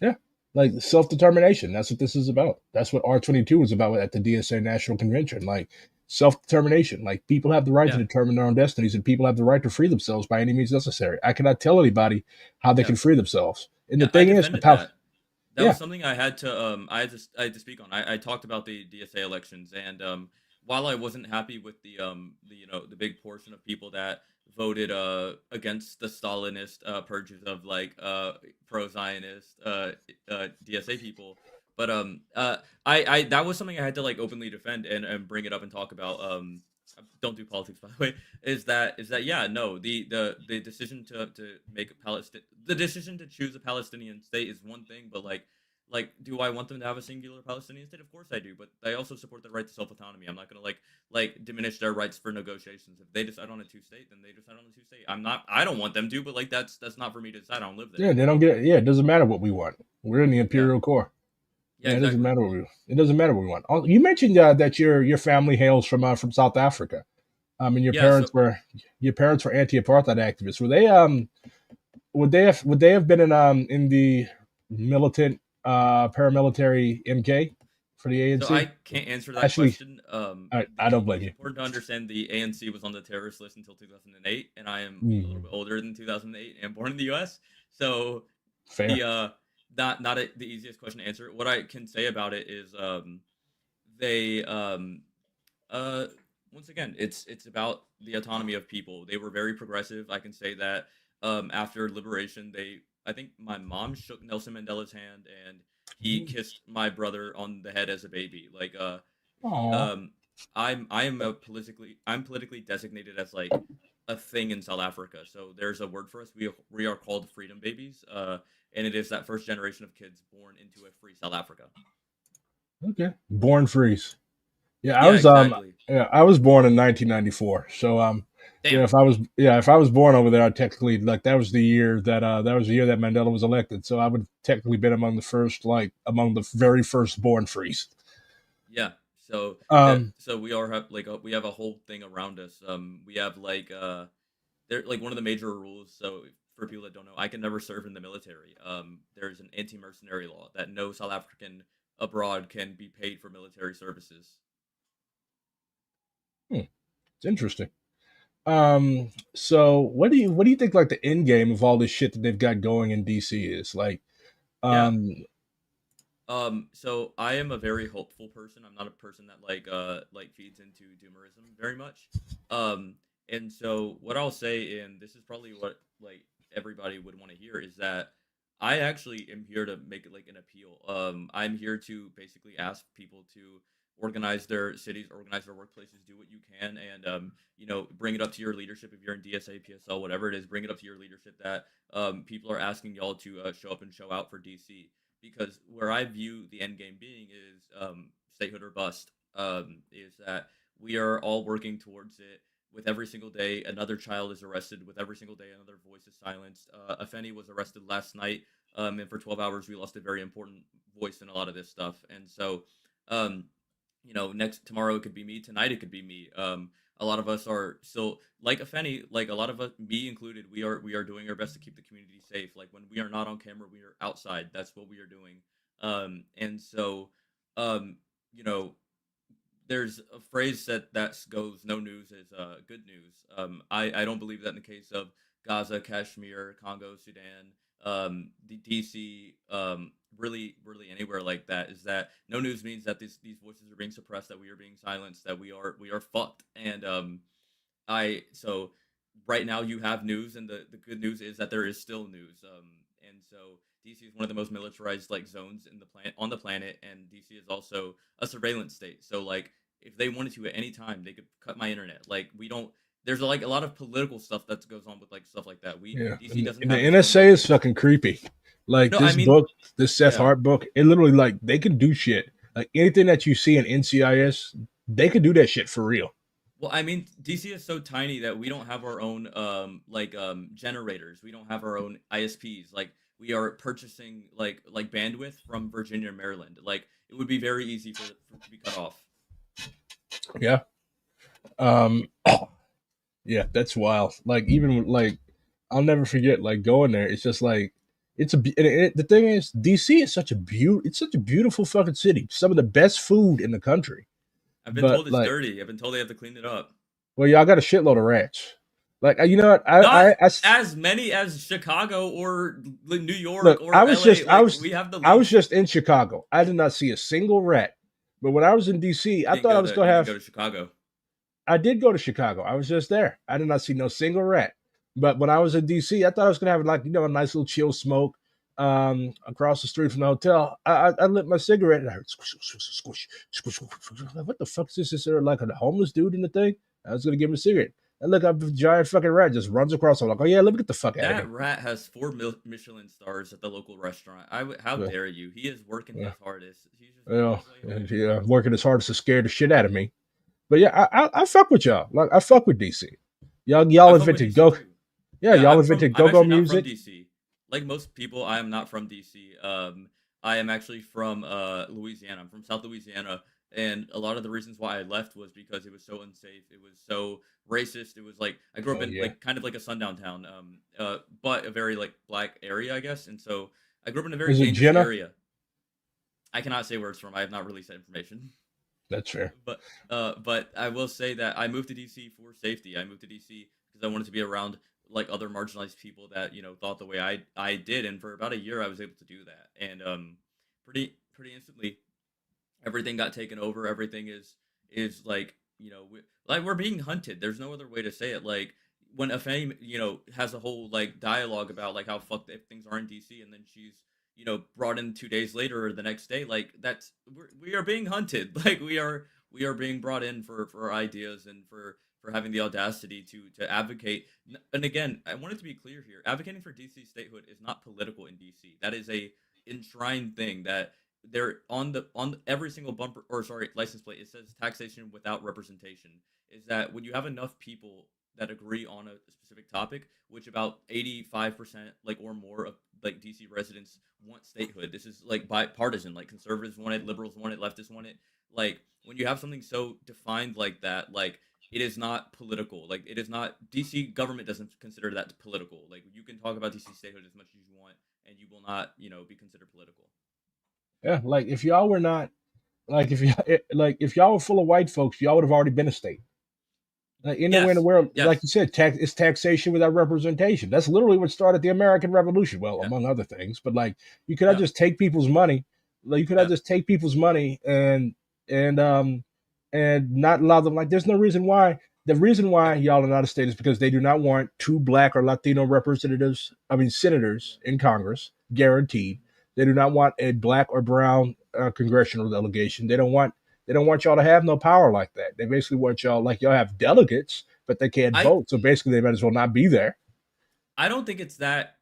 Speaker 1: Yeah, like self-determination. That's what this is about. That's what R22 was about at the DSA National Convention. Like self-determination. Like people have the right to determine their own destinies, and people have the right to free themselves by any means necessary. I cannot tell anybody how they can free themselves. And the thing is,
Speaker 19: that was something I had to I had to speak on. I talked about the DSA elections, and while I wasn't happy with the the big portion of people that voted against the Stalinist purges of like pro-Zionist DSA people, but I that was something I had to like openly defend and bring it up and talk about. Don't do politics, by the way. Is that yeah, no, the decision to make the decision to choose a Palestinian state is one thing, but like do I want them to have a singular Palestinian state? Of course I do, but I also support their right to self-autonomy. I'm not gonna like diminish their rights for negotiations. If they decide on a two-state, then they decide on a two-state. I don't want them to, but like that's not for me to decide. I don't live there.
Speaker 1: Yeah, they don't get. Yeah, it doesn't matter what we want. We're in the imperial core.
Speaker 19: Yeah,
Speaker 1: it doesn't matter what we. It doesn't matter what we want. You mentioned that your family hails from South Africa. And your parents were anti-apartheid activists. Were they would they have been in the militant paramilitary MK for the ANC?
Speaker 19: So I can't answer that question.
Speaker 1: I don't blame you.
Speaker 19: It's important to understand the ANC was on the terrorist list until 2008, and I am a little bit older than 2008 and born in the U.S. So
Speaker 1: fair.
Speaker 19: Not the easiest question to answer. What I can say about it is they once again, it's about the autonomy of people. They were very progressive. I can say that after liberation, I think my mom shook Nelson Mandela's hand and he kissed my brother on the head as a baby. Like I'm politically designated as like a thing in South Africa. So there's a word for us. We are called freedom babies. And it is that first generation of kids born into a free South Africa.
Speaker 1: Okay. Born freeze. Yeah, I was born in 1994. So if I was born over there, I technically that was the year that Mandela was elected. So I would technically been among the very first born frees.
Speaker 19: Yeah. So so we are we have a whole thing around us. We have they're like one of the major rules. So for people that don't know, I can never serve in the military. There's an anti-mercenary law that no South African abroad can be paid for military services.
Speaker 1: It's interesting. So what do you think like the end game of all this shit that they've got going in DC is? Like,
Speaker 19: so I am a very hopeful person. I'm not a person that like feeds into doomerism very much. And so what I'll say, and this is probably what like everybody would want to hear, is that I actually am here to make it like an appeal. I'm here to basically ask people to organize their cities, organize their workplaces, do what you can, and bring it up to your leadership. If you're in DSA, PSL, whatever it is, bring it up to your leadership that people are asking y'all to show up and show out for DC. Because where I view the end game being is statehood or bust. Is that we are all working towards it. With every single day, another child is arrested. With every single day, another voice is silenced. Afeni was arrested last night, and for 12 hours, we lost a very important voice in a lot of this stuff. And so, tomorrow it could be me. Tonight it could be me. A lot of us are still like Afeni, like a lot of us, me included. We are doing our best to keep the community safe. Like when we are not on camera, we are outside. That's what we are doing. And so, there's a phrase that goes, "No news is good news." I don't believe that in the case of Gaza, Kashmir, Congo, Sudan, the DC, really anywhere like that. Is that no news means that these voices are being suppressed, that we are being silenced, that we are fucked. And I so right now you have news, and the good news is that there is still news. And so DC is one of the most militarized like zones in the planet on the planet, and DC is also a surveillance state. So like if they wanted to at any time, they could cut my internet. Like we don't. There's like a lot of political stuff that goes on with like stuff like that.
Speaker 1: Yeah,
Speaker 19: DC doesn't
Speaker 1: and the
Speaker 19: have its own
Speaker 1: NSA is fucking creepy. Like
Speaker 19: No, I
Speaker 1: this
Speaker 19: mean,
Speaker 1: book, this Seth
Speaker 19: yeah.
Speaker 1: Hart book, it literally like they can do shit. Like anything that you see in NCIS, they could do that shit for real.
Speaker 19: Well, I mean, DC is so tiny that we don't have our own generators. We don't have our own ISPs. Like we are purchasing like bandwidth from Virginia and Maryland. Like it would be very easy for it to be cut off.
Speaker 1: Yeah. Yeah, that's wild. Like even like I'll never forget like going there. It's just like the thing is DC is it's such a beautiful fucking city. Some of the best food in the country.
Speaker 19: I've been
Speaker 1: But
Speaker 19: told it's
Speaker 1: like,
Speaker 19: dirty. I've been told they have to clean it up.
Speaker 1: well, y'all got a shitload of rats. Like you know what?
Speaker 19: Not as many as Chicago or New York
Speaker 1: Look,
Speaker 19: or
Speaker 1: I was
Speaker 19: LA.
Speaker 1: just
Speaker 19: Like, we have the
Speaker 1: I was just in Chicago. I did not see a single rat. But when I was in DC, I thought I was gonna have.
Speaker 19: go to Chicago.
Speaker 1: I did go to Chicago. I was just there. I did not see no single rat. But when I was in DC, I thought I was gonna have like a nice little chill smoke across the street from the hotel. I lit my cigarette and I heard squish, squish, squish, squish, squish, squish. Like, what the fuck is this? Is there like a homeless dude in the thing? I was gonna give him a cigarette. And look, a giant fucking rat just runs across. I'm like, oh yeah, let me get the fuck out of
Speaker 19: That
Speaker 1: here.
Speaker 19: rat has 4 Michelin stars at the local restaurant. How
Speaker 1: Yeah.
Speaker 19: dare you? He is working his hardest. He's just
Speaker 1: Yeah, working as hard as to scare the shit out of me. But yeah, I fuck with y'all. Like I fuck with DC. Y'all invented go. Yeah, y'all invented
Speaker 19: I'm
Speaker 1: go-go
Speaker 19: actually not from
Speaker 1: music.
Speaker 19: DC. Like most people, I am not from DC. I am actually from Louisiana. I'm from South Louisiana, and a lot of the reasons why I left was because it was so unsafe. It was so racist. It was like I grew up in like kind of like a sundown town, but a very like black area, I guess. And so I grew up in a very
Speaker 1: Is it
Speaker 19: dangerous
Speaker 1: Jenna?
Speaker 19: area. I cannot say where it's from. I have not released that information.
Speaker 1: That's fair.
Speaker 19: But I will say that I moved to DC for safety. I moved to DC because I wanted to be around like other marginalized people that thought the way I did, and for about a year I was able to do that. And pretty instantly, everything got taken over. Everything is like we're being hunted. There's no other way to say it. Like when a fame has a whole like dialogue about like how fucked things are in DC, and then she's brought in 2 days later or the next day, like we are being hunted. Like we are being brought in for our ideas and for having the audacity to advocate. And again, I want it to be clear here: advocating for DC statehood is not political in DC. That is a enshrined thing that they're on every single bumper license plate. It says taxation without representation. Is that when you have enough people that agree on a specific topic, which about 85% like or more of like DC residents want statehood. This is like bipartisan. Like conservatives want it, liberals want it, leftists want it. Like when you have something so defined like that, like it is not political. Like it is not DC government doesn't consider that political. Like you can talk about DC statehood as much as you want, and you will not, be considered political.
Speaker 1: Yeah, like if y'all were not, like if y'all were full of white folks, y'all would have already been a state. Like anywhere in the world, like you said, it's taxation without representation. That's literally what started the American Revolution. Well, among other things, but like you could just take people's money. Like you could just take people's money and not allow them. Like there's no reason why. The reason why y'all are not a state is because they do not want 2 black or Latino senators in Congress, guaranteed. They do not want a black or brown congressional delegation. They don't want y'all to have no power like that. They basically want y'all have delegates, but they can't vote. So basically, they might as well not be there.
Speaker 19: I don't think it's that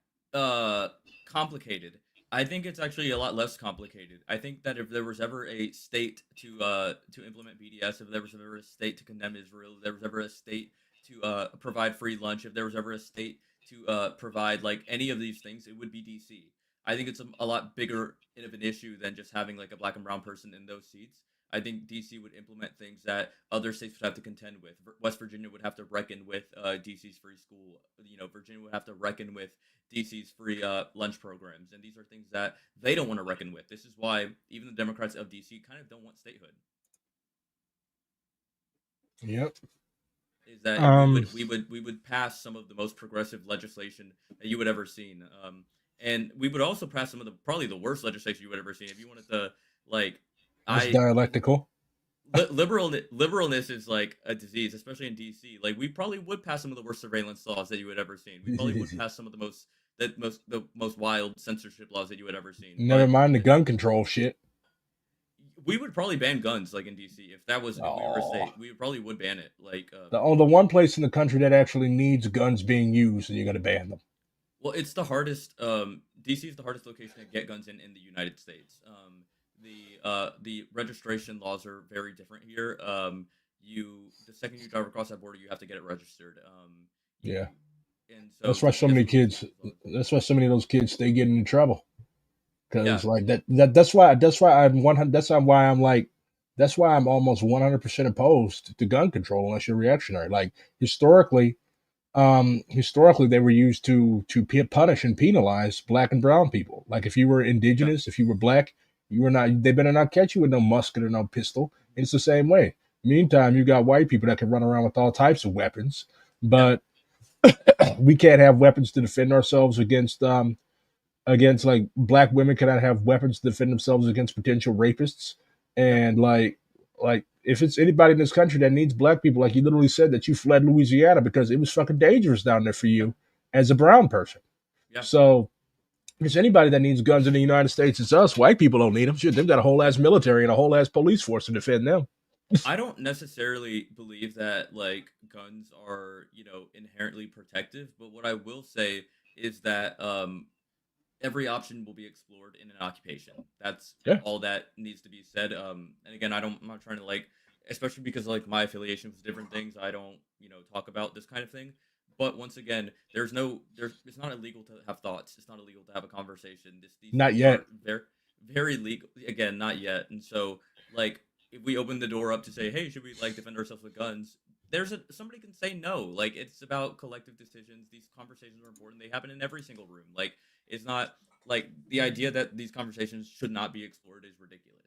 Speaker 19: complicated. I think it's actually a lot less complicated. I think that if there was ever a state to implement BDS, if there was ever a state to condemn Israel, if there was ever a state to provide free lunch, if there was ever a state to provide like any of these things, it would be DC. I think it's a lot bigger of an issue than just having like a black and brown person in those seats. I think DC would implement things that other states would have to contend with. West Virginia would have to reckon with DC's free school. Virginia would have to reckon with DC's free lunch programs. And these are things that they don't want to reckon with. This is why even the Democrats of DC kind of don't want statehood.
Speaker 1: Yep.
Speaker 19: Is that we would pass some of the most progressive legislation that you would ever seen, and we would also pass some of probably the worst legislation you would ever seen. If you wanted to, like,
Speaker 1: That's dialectical.
Speaker 19: Liberalness is like a disease, especially in DC. Like, we probably would pass some of the worst surveillance laws that you would ever seen. We probably would pass some of the most wild censorship laws that you had ever seen.
Speaker 1: Never mind the gun control shit.
Speaker 19: We would probably ban guns, like in DC, if that was if we were a state. We probably would ban it. Like
Speaker 1: the one place in the country that actually needs guns being used, and you're gonna ban them.
Speaker 19: Well, it's the hardest. DC is the hardest location to get guns in the United States. The registration laws are very different here. The second you drive across that border, you have to get it registered.
Speaker 1: Yeah.
Speaker 19: And so
Speaker 1: that's why so many kids. That's why so many of those kids stay getting in trouble. Because like that's why I'm 100. That's why I'm like. That's why I'm almost 100% opposed to gun control unless you're reactionary. Like historically they were used to punish and penalize black and brown people. Like if you were indigenous, if you were black, you were not. They better not catch you with no musket or no pistol. It's the same way. Meantime, you got white people that can run around with all types of weapons, but we can't have weapons to defend ourselves against like black women cannot have weapons to defend themselves against potential rapists. And like if it's anybody in this country that needs black people, like you literally said that you fled Louisiana because it was fucking dangerous down there for you as a brown person. Yeah. So if it's anybody that needs guns in the United States, it's us. White people don't need them. Shit, they've got a whole ass military and a whole ass police force to defend them.
Speaker 19: I don't necessarily believe that like guns are, inherently protective, but what I will say is that every option will be explored in an occupation. That's all that needs to be said. And again, I'm not trying to like, especially because like my affiliation with different things, I don't, talk about this kind of thing. But once again, it's not illegal to have thoughts. It's not illegal to have a conversation.
Speaker 1: Not yet.
Speaker 19: They're very legal. Again, not yet. And so like, if we open the door up to say, hey, should we like defend ourselves with guns? Somebody can say no. Like, it's about collective decisions. These conversations are important. They happen in every single room. Like, it's not like the idea that these conversations should not be explored is ridiculous.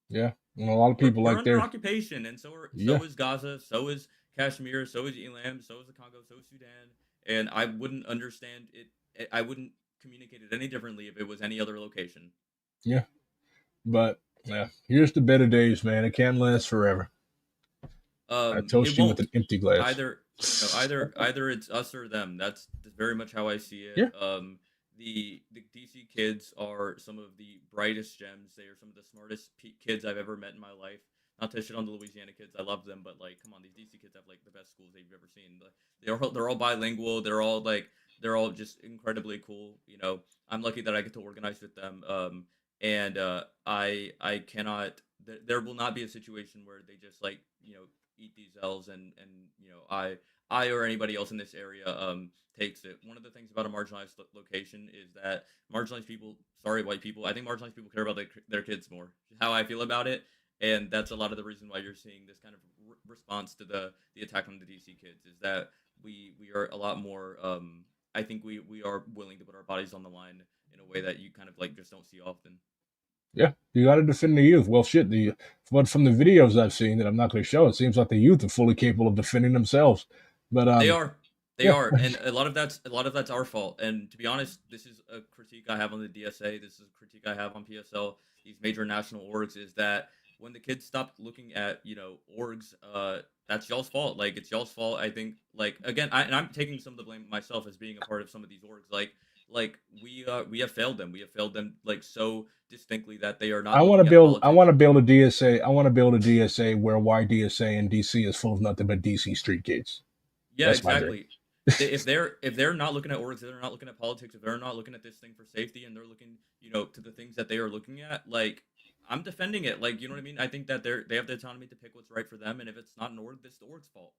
Speaker 1: Yeah, and a lot of people
Speaker 19: we're
Speaker 1: like
Speaker 19: under occupation, and so is Gaza, so is Kashmir, so is Elam, so is the Congo, so is Sudan, and I wouldn't understand it. I wouldn't communicate it any differently if it was any other location.
Speaker 1: Yeah, but yeah, here's the better days, man. It can't last forever. I toast you with an empty glass.
Speaker 19: Either it's us or them. That's very much how I see it.
Speaker 1: Yeah.
Speaker 19: The DC kids are some of the brightest gems. They are some of the smartest kids I've ever met in my life. Not to shit on the Louisiana kids, I love them, but like, come on, these DC kids have like the best schools they've ever seen. They're all bilingual. They're all just incredibly cool. I'm lucky that I get to organize with them. And I cannot. There will not be a situation where they just like eat these L's and I or anybody else in this area takes it. One of the things about a marginalized location is that marginalized people, white people, I think marginalized people care about their kids more. How I feel about it, and that's a lot of the reason why you're seeing this kind of response to the attack on the DC kids is that we are a lot more. I think we are willing to put our bodies on the line in a way that you kind of like just don't see often.
Speaker 1: Yeah, you got to defend the youth. Well, shit, but from the videos I've seen that I'm not going to show, it seems like the youth are fully capable of defending themselves. But
Speaker 19: they are, and a lot of that's our fault. And to be honest, this is a critique I have on the DSA. This is a critique I have on PSL. These major national orgs is that when the kids stopped looking at orgs, that's y'all's fault. Like it's y'all's fault. I think like again, I'm taking some of the blame myself as being a part of some of these orgs. Like we have failed them. We have failed them like so distinctly that they are not.
Speaker 1: I want to build a DSA. I want to build a DSA where YDSA and DC is full of nothing but DC street kids.
Speaker 19: Yeah, that's exactly. If they're not looking at orgs, if they're not looking at politics, if they're not looking at this thing for safety, and they're looking, to the things that they are looking at, like I'm defending it. Like, you know what I mean? I think that they have the autonomy to pick what's right for them, and if it's not an org, it's the org's fault.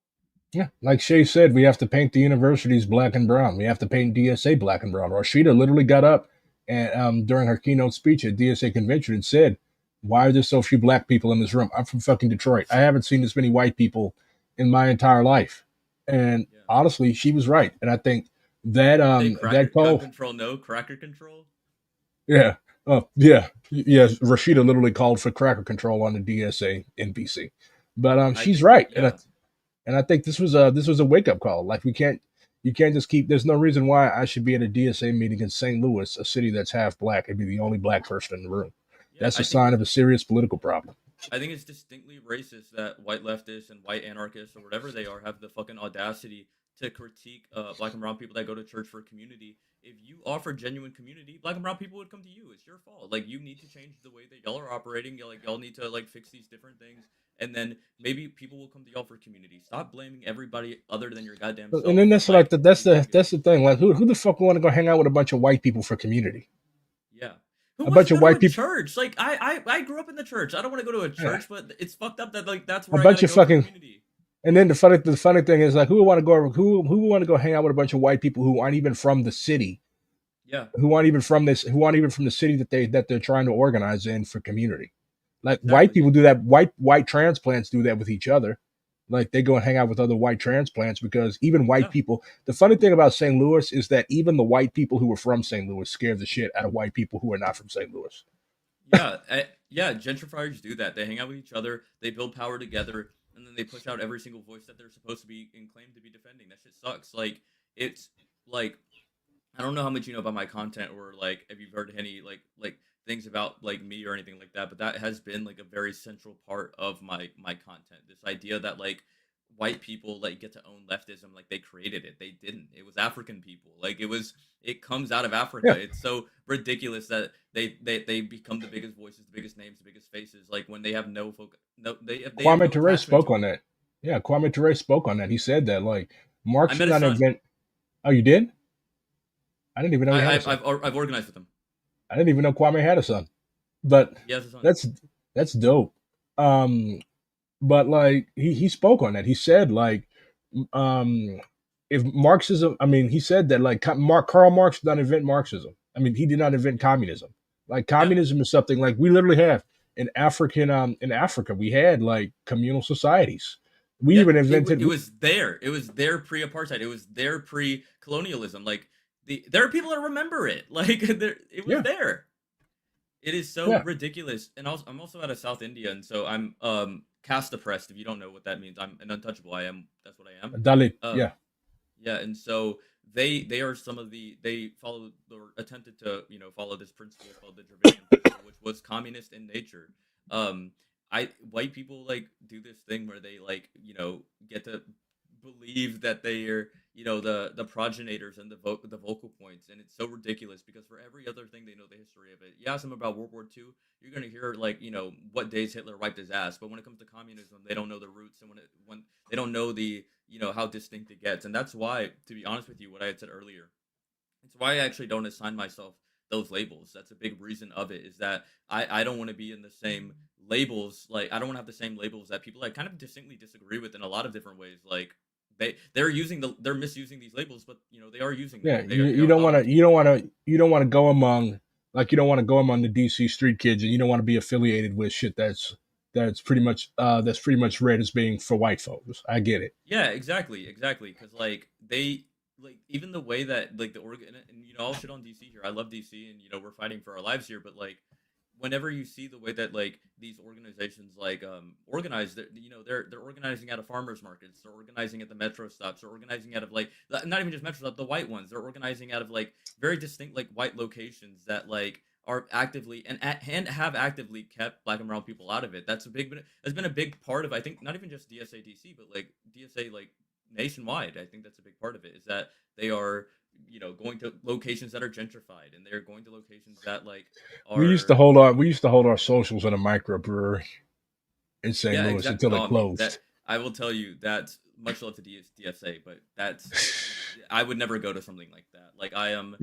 Speaker 1: Yeah, like Shay said, we have to paint the universities black and brown. We have to paint DSA black and brown. Rashida literally got up and during her keynote speech at DSA convention and said, "Why are there so few black people in this room? I'm from fucking Detroit. I haven't seen this many white people in my entire life." And honestly, she was right. And I think that that call
Speaker 19: control, cracker control.
Speaker 1: Yeah. Oh, yeah. Yes. Rashida literally called for cracker control on the DSA NPC. But
Speaker 19: I
Speaker 1: she's
Speaker 19: think,
Speaker 1: right,
Speaker 19: yeah,
Speaker 1: and I think this was a wake up call. Like you can't just keep. There's no reason why I should be at a DSA meeting in St. Louis, a city that's half black, and be the only black person in the room.
Speaker 19: yeah.
Speaker 1: That's a sign of a serious political problem.
Speaker 19: I think it's distinctly racist that white leftists and white anarchists or whatever they are have the fucking audacity to critique black and brown people that go to church for community. If you offer genuine community, black and brown people would come to you. It's your fault. Like, you need to change the way that y'all are operating. Y'all need to like fix these different things, and then maybe people will come to y'all for community. Stop blaming everybody other than your goddamn self.
Speaker 1: And then that's like that's the thing. Like who the fuck want to go hang out with a bunch of white people for community?
Speaker 19: Yeah. Who
Speaker 1: A
Speaker 19: wants
Speaker 1: bunch
Speaker 19: to
Speaker 1: of
Speaker 19: go to
Speaker 1: white
Speaker 19: a
Speaker 1: people.
Speaker 19: church? Like, I grew up in the church. I don't want to go to a church, but it's fucked up that like that's
Speaker 1: A
Speaker 19: where I
Speaker 1: bunch
Speaker 19: gotta
Speaker 1: of
Speaker 19: go for
Speaker 1: fucking.
Speaker 19: community.
Speaker 1: And then the funny thing is like who would want to go hang out with a bunch of white people who aren't even from the city,
Speaker 19: Yeah.
Speaker 1: who aren't even from the city that they're trying to organize in for community. Like
Speaker 19: Exactly.
Speaker 1: white people do that. White transplants do that with each other. Like they go and hang out with other white transplants because even white people. The funny thing about St. Louis is that even the white people who were from St. Louis scared the shit out of white people who are not from St. Louis.
Speaker 19: Yeah, gentrifiers do that. They hang out with each other, they build power together, and then they push out every single voice that they're supposed to be and claim to be defending. That shit sucks. Like, it's like, I don't know how much you know about my content, or like if you've heard any like things about like me or anything like that, but that has been like a very central part of my content. This idea that like white people like get to own leftism, like they created it. They didn't. It was African people. Like it comes out of Africa.
Speaker 1: Yeah.
Speaker 19: It's so ridiculous that they become the biggest voices, the biggest names, the biggest faces. Like when they have they have
Speaker 1: Kwame
Speaker 19: no
Speaker 1: Ture
Speaker 19: attachment
Speaker 1: spoke
Speaker 19: to
Speaker 1: on
Speaker 19: it.
Speaker 1: that. Yeah, Kwame Ture spoke on that. He said that like Marx
Speaker 19: I
Speaker 1: did
Speaker 19: met his
Speaker 1: not
Speaker 19: son.
Speaker 1: invent. Oh, you did? I didn't even know he had a son.
Speaker 19: I've organized with him.
Speaker 1: I didn't even know Kwame had a son. But
Speaker 19: He has a son.
Speaker 1: that's dope. But like he spoke on that. He said like if Marxism, I mean, he said that like Karl Marx did not invent Marxism. I mean, he did not invent communism. Like communism is something like we literally have in Africa we had like communal societies. We even invented.
Speaker 19: It was there. It was there pre-apartheid. It was there pre-colonialism. Like there are people that remember it. Like it was there. It is so ridiculous. And I'm also out of South India, and so I'm caste oppressed. If you don't know what that means, I'm an untouchable. That's what I am.
Speaker 1: Dalit.
Speaker 19: Yeah, and so they are some of they followed or attempted to follow this principle called the Dravidian principle, which was communist in nature. White people like do this thing where they like get to believe that they are the progenitors and the vocal points, and it's so ridiculous because for every other thing they know the history of it. You ask them about World War II, you're gonna hear like what days Hitler wiped his ass, but when it comes to communism, they don't know the roots, and when they don't know the how distinct it gets. And that's why, to be honest with you, what I had said earlier, it's why I actually don't assign myself those labels. That's a big reason of it, is that I don't want to be in the same labels. Like I don't want to have the same labels that people like kind of distinctly disagree with in a lot of different ways. Like they're misusing these labels, but they are using them.
Speaker 1: Yeah, you don't want to go among the DC street kids, and you don't want to be affiliated with shit that's pretty much read as being for white folks. I get it.
Speaker 19: Yeah, exactly, because like they like even the way that like the organ and I'll shit on DC here. I love DC, and we're fighting for our lives here, but like whenever you see the way that like these organizations like organize, they're organizing out of farmers markets, they're organizing at the metro stops, they're organizing out of like not even just metro stops, the white ones, they're organizing out of like very distinct like white locations that like are actively and have actively kept black and brown people out of it. That's been a big part of, I think, not even just DSA DC, but like DSA like nationwide. I think that's a big part of it, is that they are going to locations that are gentrified, and they're going to locations that like are.
Speaker 1: We used to hold our socials in a microbrewery in St. Louis until it closed.
Speaker 19: I will tell you that much love to DSA, but I would never go to something like that. Like I am,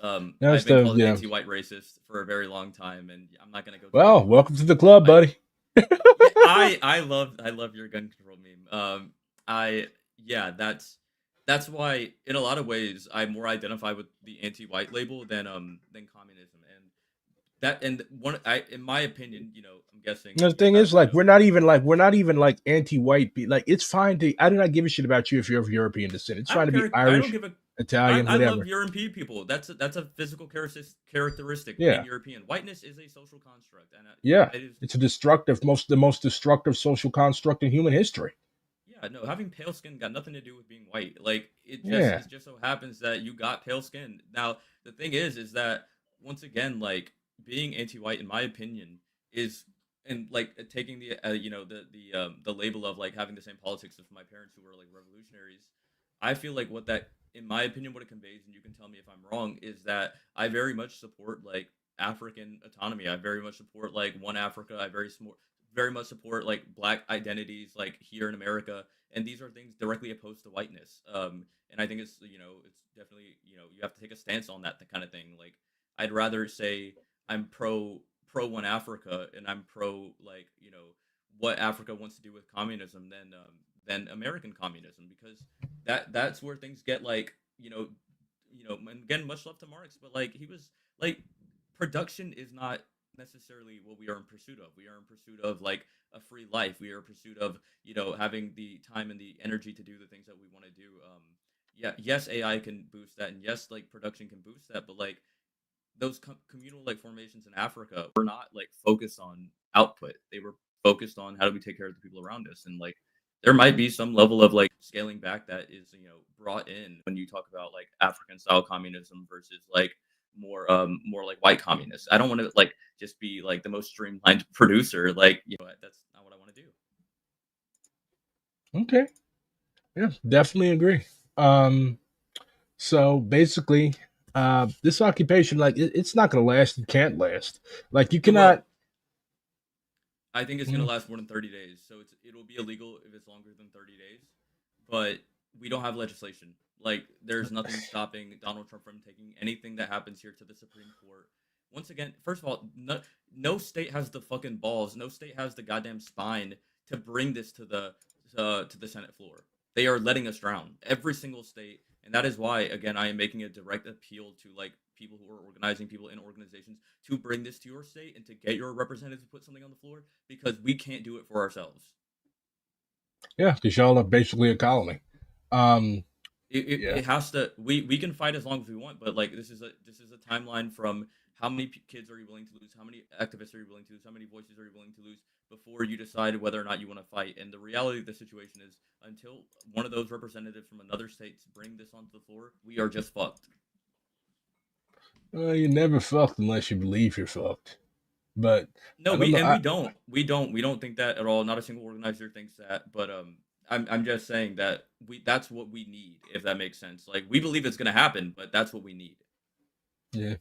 Speaker 19: I've been called an anti-white racist for a very long time, and I'm not gonna go.
Speaker 1: Well, welcome to the club, buddy.
Speaker 19: I love your gun control meme. That's why in a lot of ways I more identify with the anti-white label than communism. And that and in my opinion, I'm guessing
Speaker 1: The thing is, like, we're not even like anti-white. Like, it's fine to. I do not give a shit about you if you're of European descent. It's fine to be
Speaker 19: I don't
Speaker 1: Irish,
Speaker 19: give a.
Speaker 1: Italian,
Speaker 19: I
Speaker 1: whatever.
Speaker 19: love European people. That's a physical characteristic
Speaker 1: Yeah.
Speaker 19: being European. Whiteness is a social construct, and
Speaker 1: Yeah,
Speaker 19: it is.
Speaker 1: it's the most destructive social construct in human history.
Speaker 19: Yeah, no, having pale skin got nothing to do with being white. Like it just so happens that you got pale skin. Now the thing is that once again, like being anti-white, in my opinion, is and like taking the the label of like having the same politics as my parents who were like revolutionaries. I feel like what that, in my opinion, what it conveys, and you can tell me if I'm wrong, is that I very much support like African autonomy. I very much support like one Africa. I very much support like black identities like here in America, and these are things directly opposed to whiteness. And I think it's it's definitely you have to take a stance on that kind of thing. Like I'd rather say I'm pro one Africa and I'm pro like what Africa wants to do with communism than American communism, because that's where things get like and again, much love to Marx, but like he was like production is not necessarily what we are in pursuit of. We are in pursuit of like a free life. We are in pursuit of having the time and the energy to do the things that we want to do. Yes, AI can boost that, and yes, like production can boost that, but like those communal like formations in Africa were not like focused on output. They were focused on how do we take care of the people around us, and like there might be some level of like scaling back that is brought in when you talk about like African style communism versus like more like white communists. I don't want to like just be like the most streamlined producer. Like that's not what I want to do.
Speaker 1: Okay, yeah, definitely agree. So basically, this occupation, like, it's not going to last. It can't last. Like, you cannot.
Speaker 19: I think it's going to last more than 30 days. So it'll be illegal if it's longer than 30 days. But we don't have legislation. Like, there's nothing stopping Donald Trump from taking anything that happens here to the Supreme Court. Once again, first of all, no state has the fucking balls. No state has the goddamn spine to bring this to the Senate floor. They are letting us drown. Every single state. And that is why, again, I am making a direct appeal to like people who are organizing, people in organizations, to bring this to your state and to get your representatives to put something on the floor, because we can't do it for ourselves.
Speaker 1: Yeah, because y'all are basically a colony.
Speaker 19: It has to. We can fight as long as we want, but like this is a timeline from how many kids are you willing to lose, how many activists are you willing to lose, how many voices are you willing to lose before you decide whether or not you want to fight. And the reality of the situation is, until one of those representatives from another state bring this onto the floor, we are just fucked.
Speaker 1: You're never fucked unless you believe you're fucked. But
Speaker 19: no, we don't think that at all. Not a single organizer thinks that. But I'm just saying that that's what we need, if that makes sense. Like, we believe it's gonna happen, but that's what we need.
Speaker 1: Yeah,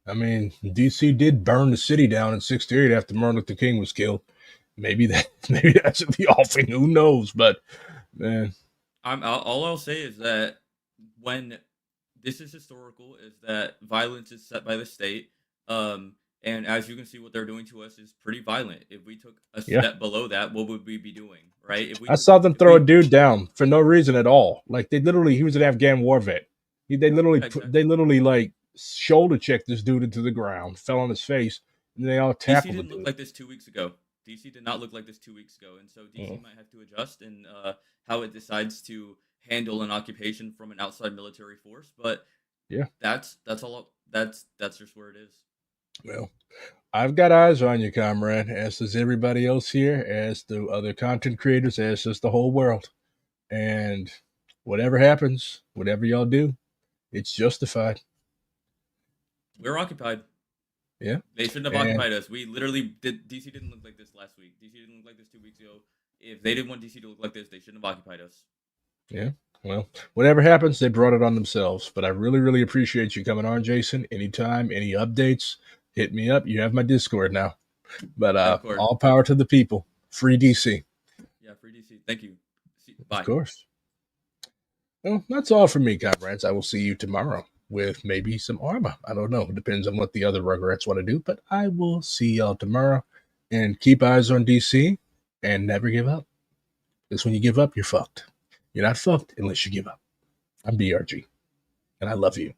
Speaker 1: I mean, DC did burn the city down in '68 after Martin Luther King was killed. Maybe that's the offing. Who knows? But man,
Speaker 19: all I'll say is that when this is historical, is that violence is set by the state. And as you can see, what they're doing to us is pretty violent. If we took a step below that, what would we be doing, right?
Speaker 1: I saw them throw a dude down for no reason at all. Like, he was an Afghan war vet. They literally like shoulder checked this dude into the ground, fell on his face, and they all tackled
Speaker 19: DC
Speaker 1: him.
Speaker 19: didn't look like this 2 weeks ago. DC did not look like this 2 weeks ago, and so DC might have to adjust in how it decides to handle an occupation from an outside military force. But
Speaker 1: yeah,
Speaker 19: that's all. That's just where it is.
Speaker 1: Well, I've got eyes on you, comrade, as does everybody else here, as do other content creators, as does the whole world. And whatever happens, whatever y'all do, it's justified.
Speaker 19: We're occupied.
Speaker 1: Yeah.
Speaker 19: They shouldn't have occupied us. We literally did. DC didn't look like this last week. DC didn't look like this 2 weeks ago. If they didn't want DC to look like this, they shouldn't have occupied us.
Speaker 1: Yeah. Well, whatever happens, they brought it on themselves. But I really, really appreciate you coming on, Jason. Anytime, any updates, hit me up. You have my Discord now. But all power to the people. Free DC.
Speaker 19: Yeah, free DC. Thank you. Bye.
Speaker 1: Of course. Well, that's all from me, comrades. I will see you tomorrow with maybe some armor. I don't know. It depends on what the other Rugrats want to do. But I will see y'all tomorrow. And keep eyes on DC and never give up. Because when you give up, you're fucked. You're not fucked unless you give up. I'm BRG. And I love you.